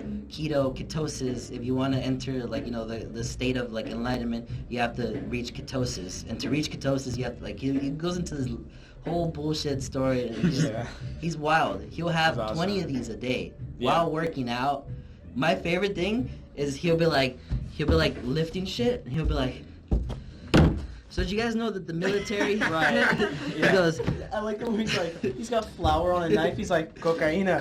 If you want to enter like the state of like enlightenment, you have to reach ketosis. And to reach ketosis, you have to, like he goes into this whole bullshit story. And he's wild. He'll have 20 of these a day while working out. My favorite thing is he'll be like lifting shit, and he'll be like, "So did you guys know that the military?" Right. He goes, I like the way he's like, he's got flour on a knife. He's like, Cocaina.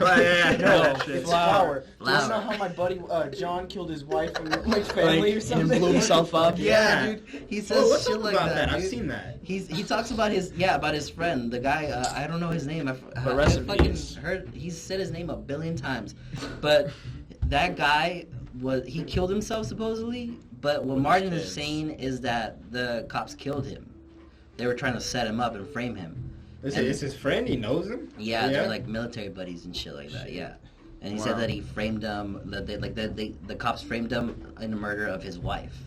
No, it's flour. That's Flour. not how my buddy John killed his wife and my family or something. And blew himself up. Yeah, dude. He says Let's shit talk like about that. I've Dude. seen that. He talks about his friend, the guy. I don't know his name. I rest in fucking peace. heard. He's said his name a billion times, but that guy he killed himself supposedly. But what Martin is saying is that the cops killed him. They were trying to set him up and frame him. Is his friend? He knows him? Yeah, they're like military buddies and shit like that. Yeah, and he said that he framed him. That the cops framed him in the murder of his wife.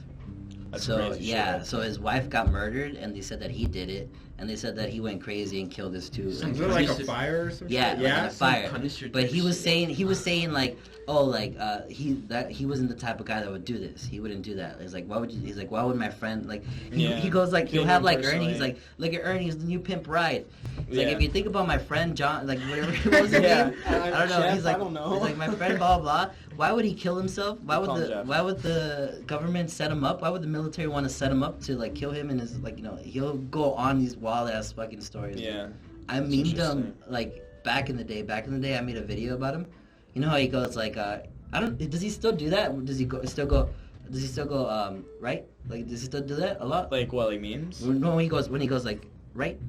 That's so crazy shit. so his wife got murdered, and they said that he did it, and they said that he went crazy and killed his two. Is it like a fire or something? Yeah, like in a fire. But he was saying like, oh, like he wasn't the type of guy that would do this. He wouldn't do that. He's like, why would my friend like? He goes like, he'll have like Ernie. He's like, look at Ernie, he's the new pimp ride. He's like, if you think about my friend John, like whatever what was his name? I don't know. He's like, I don't know. He's like, my friend blah blah. Why would he kill himself? Why would the government set him up? Why would the military want to set him up to like kill him? And his like he'll go on these wild ass fucking stories. Yeah. I memed him like back in the day. Back in the day, I made a video about him. You know how he goes like does he still do that? Does he still go right? Like does he still do that a lot? Like what, like memes? No, when he goes like right.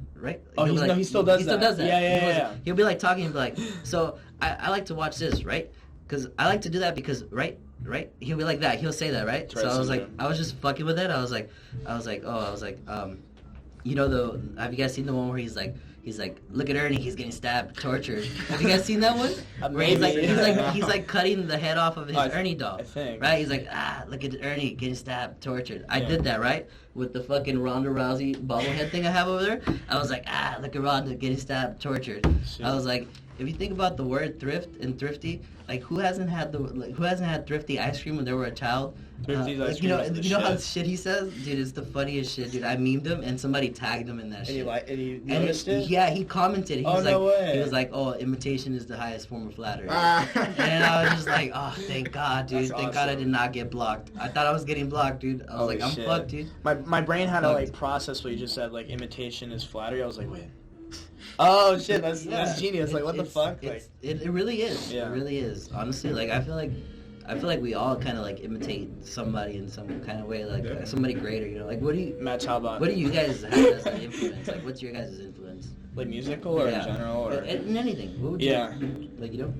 Oh, he still does that. He still does that. Yeah. He'll be like talking and be like, so I like to watch this, right? Cause I like to do that because right, he'll be like that. He'll say that, right? So I was like, I was just fucking with it. I was like, you know have you guys seen the one where he's like, look at Ernie, he's getting stabbed, tortured. Have you guys seen that one? Where he's like cutting the head off of his Ernie doll. I think. Right? He's like, look at Ernie getting stabbed, tortured. I did that, right? With the fucking Ronda Rousey bobblehead thing I have over there. I was like, look at Ronda getting stabbed, tortured. Shit. I was like, if you think about the word thrift and thrifty, like who hasn't had thrifty ice cream when they were a child? Thrifty's ice you cream know, is you know the how shit. shit he says, dude. It's the funniest shit, dude. I memed him and somebody tagged him in that shit. And he noticed it? Yeah, he commented. He was no like, way. he was like, oh, imitation is the highest form of flattery. And I was just like, oh, thank God, dude. That's Thank God I awesome. did not get blocked. I thought I was getting blocked, dude. I was Holy like, I'm shit. fucked, dude. My brain had to like process what you just said, like imitation is flattery. I was like, wait. Oh shit, that's genius. Like what the fuck? Like It really is. Yeah. It really is. Honestly, like I feel like we all kind of like imitate somebody in some kind of way, like somebody greater, you know. Like what do you guys have as an influence? Like what's your guys' influence? Like musical or in general or in anything. What would Yeah. you like, you know?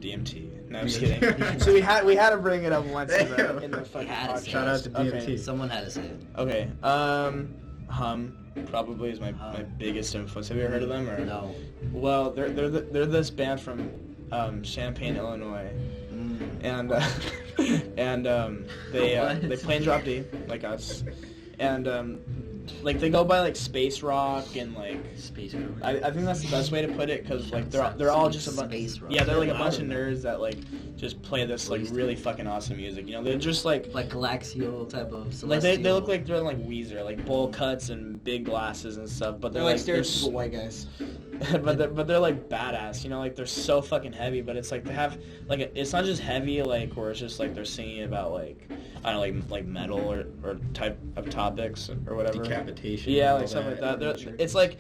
DMT. No, I'm just kidding. So we had to bring it up once in the fucking had to say podcast. it. Shout out to DMT. Okay. Someone had to say it. Okay. Hum probably is my biggest influence. Have you ever heard of them or? No. Well, they're this band from Champaign, Illinois, and they play in drop D like us, and like they go by like space rock and like Space rock. I think that's the best way to put it because like they're all just a bunch. Space rock. Yeah, they're like a bunch of nerds that like just play this like really fucking awesome music. You know, they're just like Galaxial type of celestial. like they look like they're like Weezer, like bowl cuts and big glasses and stuff. But They're like stereotypical white guys. but they're like badass, you know, like they're so fucking heavy, but it's like they have like it's not just heavy like where it's just like they're singing about like I don't know like metal or type of topics or whatever. Decapitation. Yeah, and like all stuff like that. that. It's like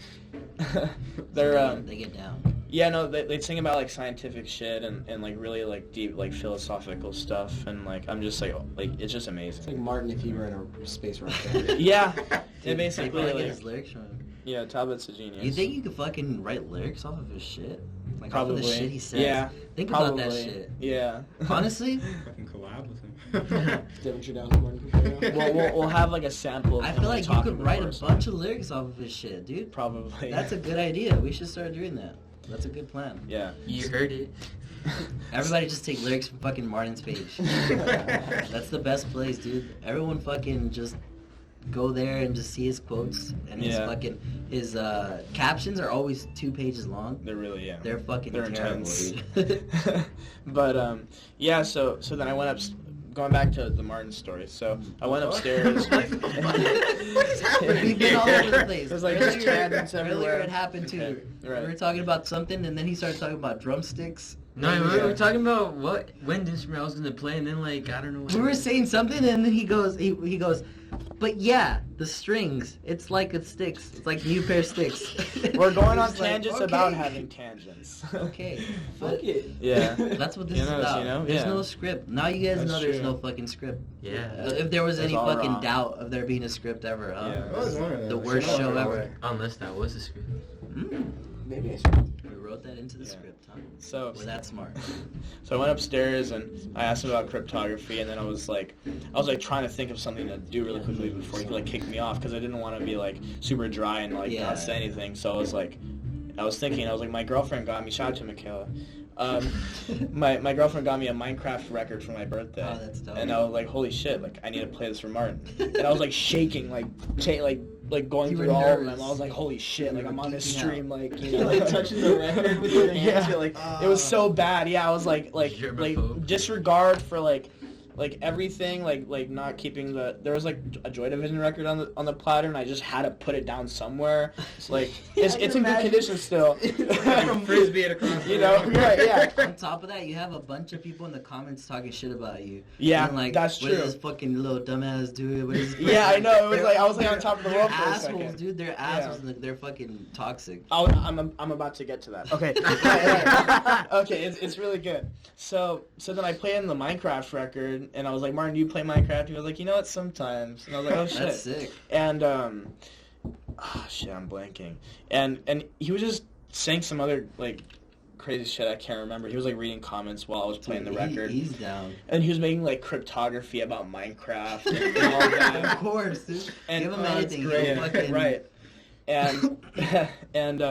they're they get down. yeah, no, they sing about like scientific shit and like really like deep like philosophical stuff and like I'm just like it's just amazing. It's like Martin if he were in a space rock band. Yeah, Dude, it basically they probably get like, his lyrics from him. yeah, Talbot's a genius. You think you could fucking write lyrics off of his shit? Like Probably. off of the shit he says? Yeah, Think probably. about that shit. Yeah. Honestly, Fucking collab with him. Devonshire down Martin. we'll have like a sample of I him, feel like you talking could write a before, bunch of lyrics off of his shit, dude. Probably. That's a good idea. We should start doing that. That's a good plan. Yeah. You heard it. Everybody just take lyrics from fucking Martin's page. That's the best place, dude. Everyone fucking just go there and just see his quotes and his Yeah. fucking his captions are always 2 pages long. They're really They're fucking They're terrible, intense. dude. But yeah, so then I went up. Going back to the Martin story, so I went upstairs. What is happening? We've been all over the place. There's like just tangents Earlier everywhere. it happened too. Okay, right. We were talking about something, and then he started talking about drumsticks. No, we were talking about what wind instrument I was gonna play, and then like I don't know. What We were saying something, and then he goes, but yeah, the strings. It's like it sticks. It's like new pair of sticks. We're going on It's like, tangents okay. about having tangents. Okay, Fuck but it. Yeah. that's what this You is know, about. you know? There's Yeah. no script. Now you guys That's know there's true. no fucking script. Yeah. If there was That's any all fucking wrong. doubt of there being a script ever, Yeah. I was wondering that. The Like, worst shut show up. ever. Unless that was the script. Maybe I should. We wrote that into the script, huh? So We're that smart. So I went upstairs and I asked him about cryptography, and then I was like trying to think of something to do really quickly before he like kicked me off because I didn't want to be like super dry and like Yeah. not say anything. So I was like, my girlfriend got me. Shout out to Michaela. My girlfriend got me a Minecraft record for my birthday. Oh, that's dope. And I was like, holy shit, like I need to play this for Martin. And I was like shaking, like going You through were all of them. nervous. I was like, holy shit, like I'm on this geeking stream, like you You're know, like touching the record with your hands. Yeah. You're like, it was so bad. Yeah, I was like Germaphobe. disregard for like everything, like not keeping there was like a Joy Division record on the platter, and I just had to put it down somewhere. Like it's in good condition still. From Frisbee at across. You know, right? Yeah. On top of that, you have a bunch of people in the comments talking shit about you. Yeah, And like, that's what true. does this fucking little dumbass do? What is this Yeah, I know. It was They're- like I was like on top of the they're world for a assholes, second. dude. They're assholes. And they're fucking toxic. I'm about to get to that. Okay. Right. Okay, it's really good. So then I played in the Minecraft record, and I was like, Martin, do you play Minecraft? He was like, you know what, sometimes. And I was like, oh shit. That's sick. And shit, I'm blanking. And he was just saying some other like crazy shit I can't remember. He was like reading comments while I was playing the record. He's down. And he was making like cryptography about Minecraft and all that. Of course, dude. And, Give him anything. Great. Fucking... Right. And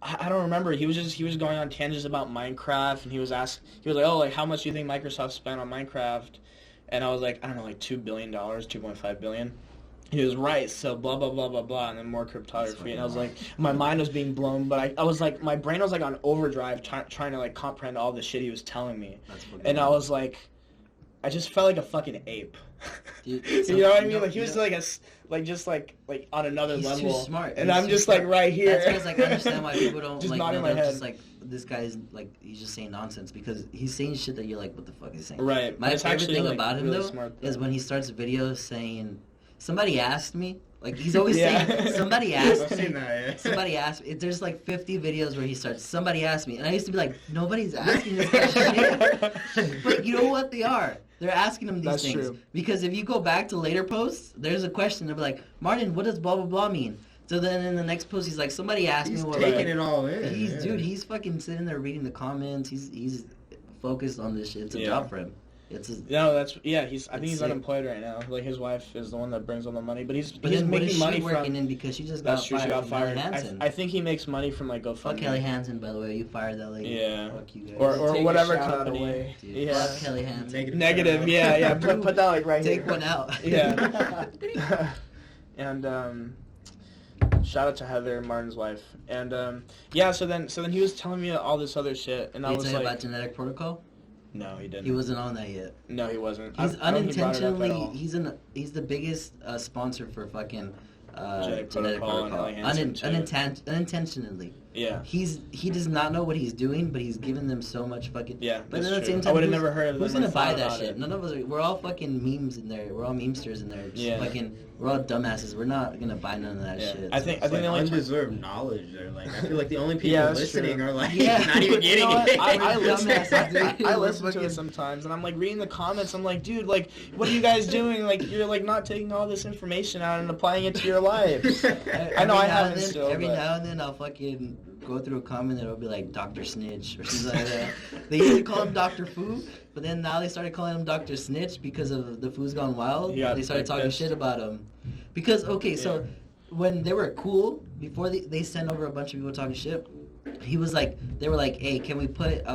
I don't remember. He was going on tangents about Minecraft, and he was like, oh, like how much do you think Microsoft spent on Minecraft? And I was like, I don't know, like $2 billion, $2.5 billion. He was right, so blah, blah, blah, blah, blah, and then more cryptography. And I was like, my mind was being blown, but I was like, my brain was like on overdrive trying to like comprehend all the shit he was telling me. And I was like, I just felt like a fucking ape. Dude, you know what I mean? Like he was just like on another level. He's too smart. And I'm just like right here. That's because like I understand why people don't just like nodding know my that head. just like this guy's like he's just saying nonsense because he's saying shit that you're like, what the fuck is he saying? Right. My It's favorite actually, thing like, about him really though smart, is when he starts videos saying, somebody asked me. Like he's always saying, somebody asked me. Somebody asked me. There's like 50 videos where he starts, somebody asked me, and I used to be like, nobody's asking this guy shit. But you know what? They are. They're asking him these That's things. true. Because if you go back to later posts, there's a question. They'll be like, Martin, what does blah blah blah mean? So then in the next post, he's like, somebody asked me what. Taking it all in. Dude, he's fucking sitting there reading the comments. He's focused on this shit. It's a job for him. It's his, I think he's sick. unemployed right now. Like his wife is the one that brings all the money, but he's but he's then what making is money she working from. in because she just That's got true. fired. She got from fired. Kelly Hansen. I think he makes money from like GoFundMe. Fuck Kelly Hansen, by the way. You fired that lady. Yeah. Fuck you guys. Or Take a whatever shout out company. away. Dude, Yeah. fuck Kelly Hansen. Negative. Yeah. Put that like right Take here. one out. Yeah. And shout out to Heather, Martin's wife. And so then he was telling me all this other shit, and I Did was he tell you like, about genetic protocol? no, he didn't. He wasn't on that yet. No, he wasn't. He's I don't think he brought it up at unintentionally. all. He's the biggest sponsor for fucking Genetic protocol and Ellie Hansen, too. Unintentionally. Yeah. He does not know what he's doing, but he's giving them so much fucking. Yeah, But that's then at the true. same I time, would have who's- never heard of Who's them. gonna or buy thought that about shit? it. None of us. We're all fucking memes in there. We're all memesters in there. Just Yeah. fucking. We're all dumbasses. We're not gonna buy none of that Yeah. shit. I think It's the like only undeserved knowledge. They're like, I feel like the only people Yeah, that's listening true. are like Yeah. not even You know getting what? it. I listen. Dumbasses, dude. I We're listen to fucking- it sometimes, and I'm like reading the comments. I'm like, dude, like, what are you guys doing? Like, you're like not taking all this information out and applying it to your lives. I know I haven't still. Every but- now and then I'll fucking go through a comment that'll be like Dr. Snitch or something like that. They used to call him Dr. Foo, but then now they started calling him Dr. Snitch because of the Foo's Gone Wild. Yeah, They started talking pissed. shit about him. Because, okay, so when they were cool, before they sent over a bunch of people talking shit, they were like, hey, can we put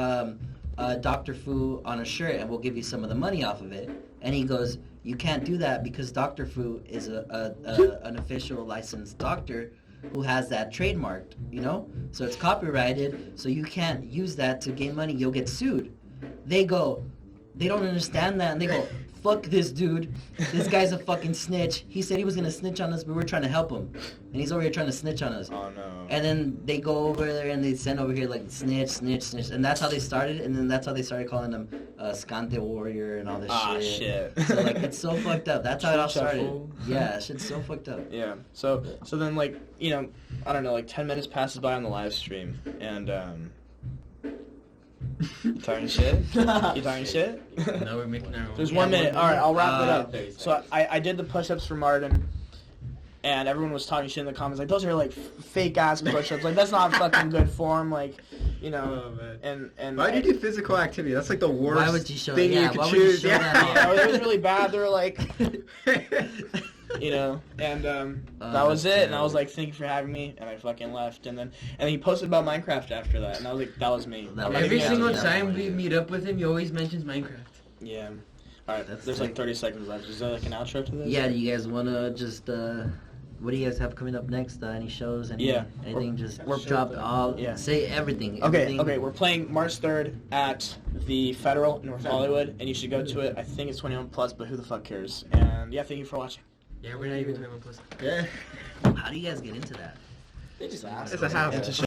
Dr. Fu on a shirt and we'll give you some of the money off of it? And he goes, you can't do that because Dr. Fu is an official licensed doctor who has that trademarked, you know? So it's copyrighted, so you can't use that to gain money. You'll get sued. They don't understand that, and they go, fuck this dude. This guy's a fucking snitch. He said he was going to snitch on us, but we're trying to help him. And he's over here trying to snitch on us. Oh, no. And then they go over there and they send over here like snitch, snitch, snitch. And that's how they started. And then that's how they started calling him Scante Warrior and all this shit. Shit. So like it's so fucked up. That's how it all started. Fool. Yeah, shit's so fucked up. Yeah. So then like, you know, I don't know, like 10 minutes passes by on the live stream, and you talking shit? You talking shit? No, we're making our own. There's 1 minute. All right, I'll wrap it up. 30 So I did the push-ups for Martin, and everyone was talking shit in the comments like, those are like fake ass push-ups. Like that's not fucking good form. Like, you know. Oh, man. And Why do you do physical activity? That's like the worst Why would you show thing yeah, you could why would you choose. show that it was really bad. They were like, you know, and that was it. And I was like, thank you for having me, and I fucking left. And then he posted about Minecraft after that, and I was like, that was me. That I'm was not Every even single gonna- time we meet up with him, he always mentions Minecraft. Yeah. All right. That's There's sick. like 30 seconds left. Is there like an outro to this? Yeah, do you guys want to just, what do you guys have coming up next? Any shows? Anything? Just drop all, say everything. Okay, we're playing March 3rd at the Federal in North Hollywood, and you should go to it. I think it's 21 plus, but who the fuck cares? And yeah, thank you for watching. Yeah, we're not even 21 plus. Yeah. How do you guys get into that? They just asked. It's a habit.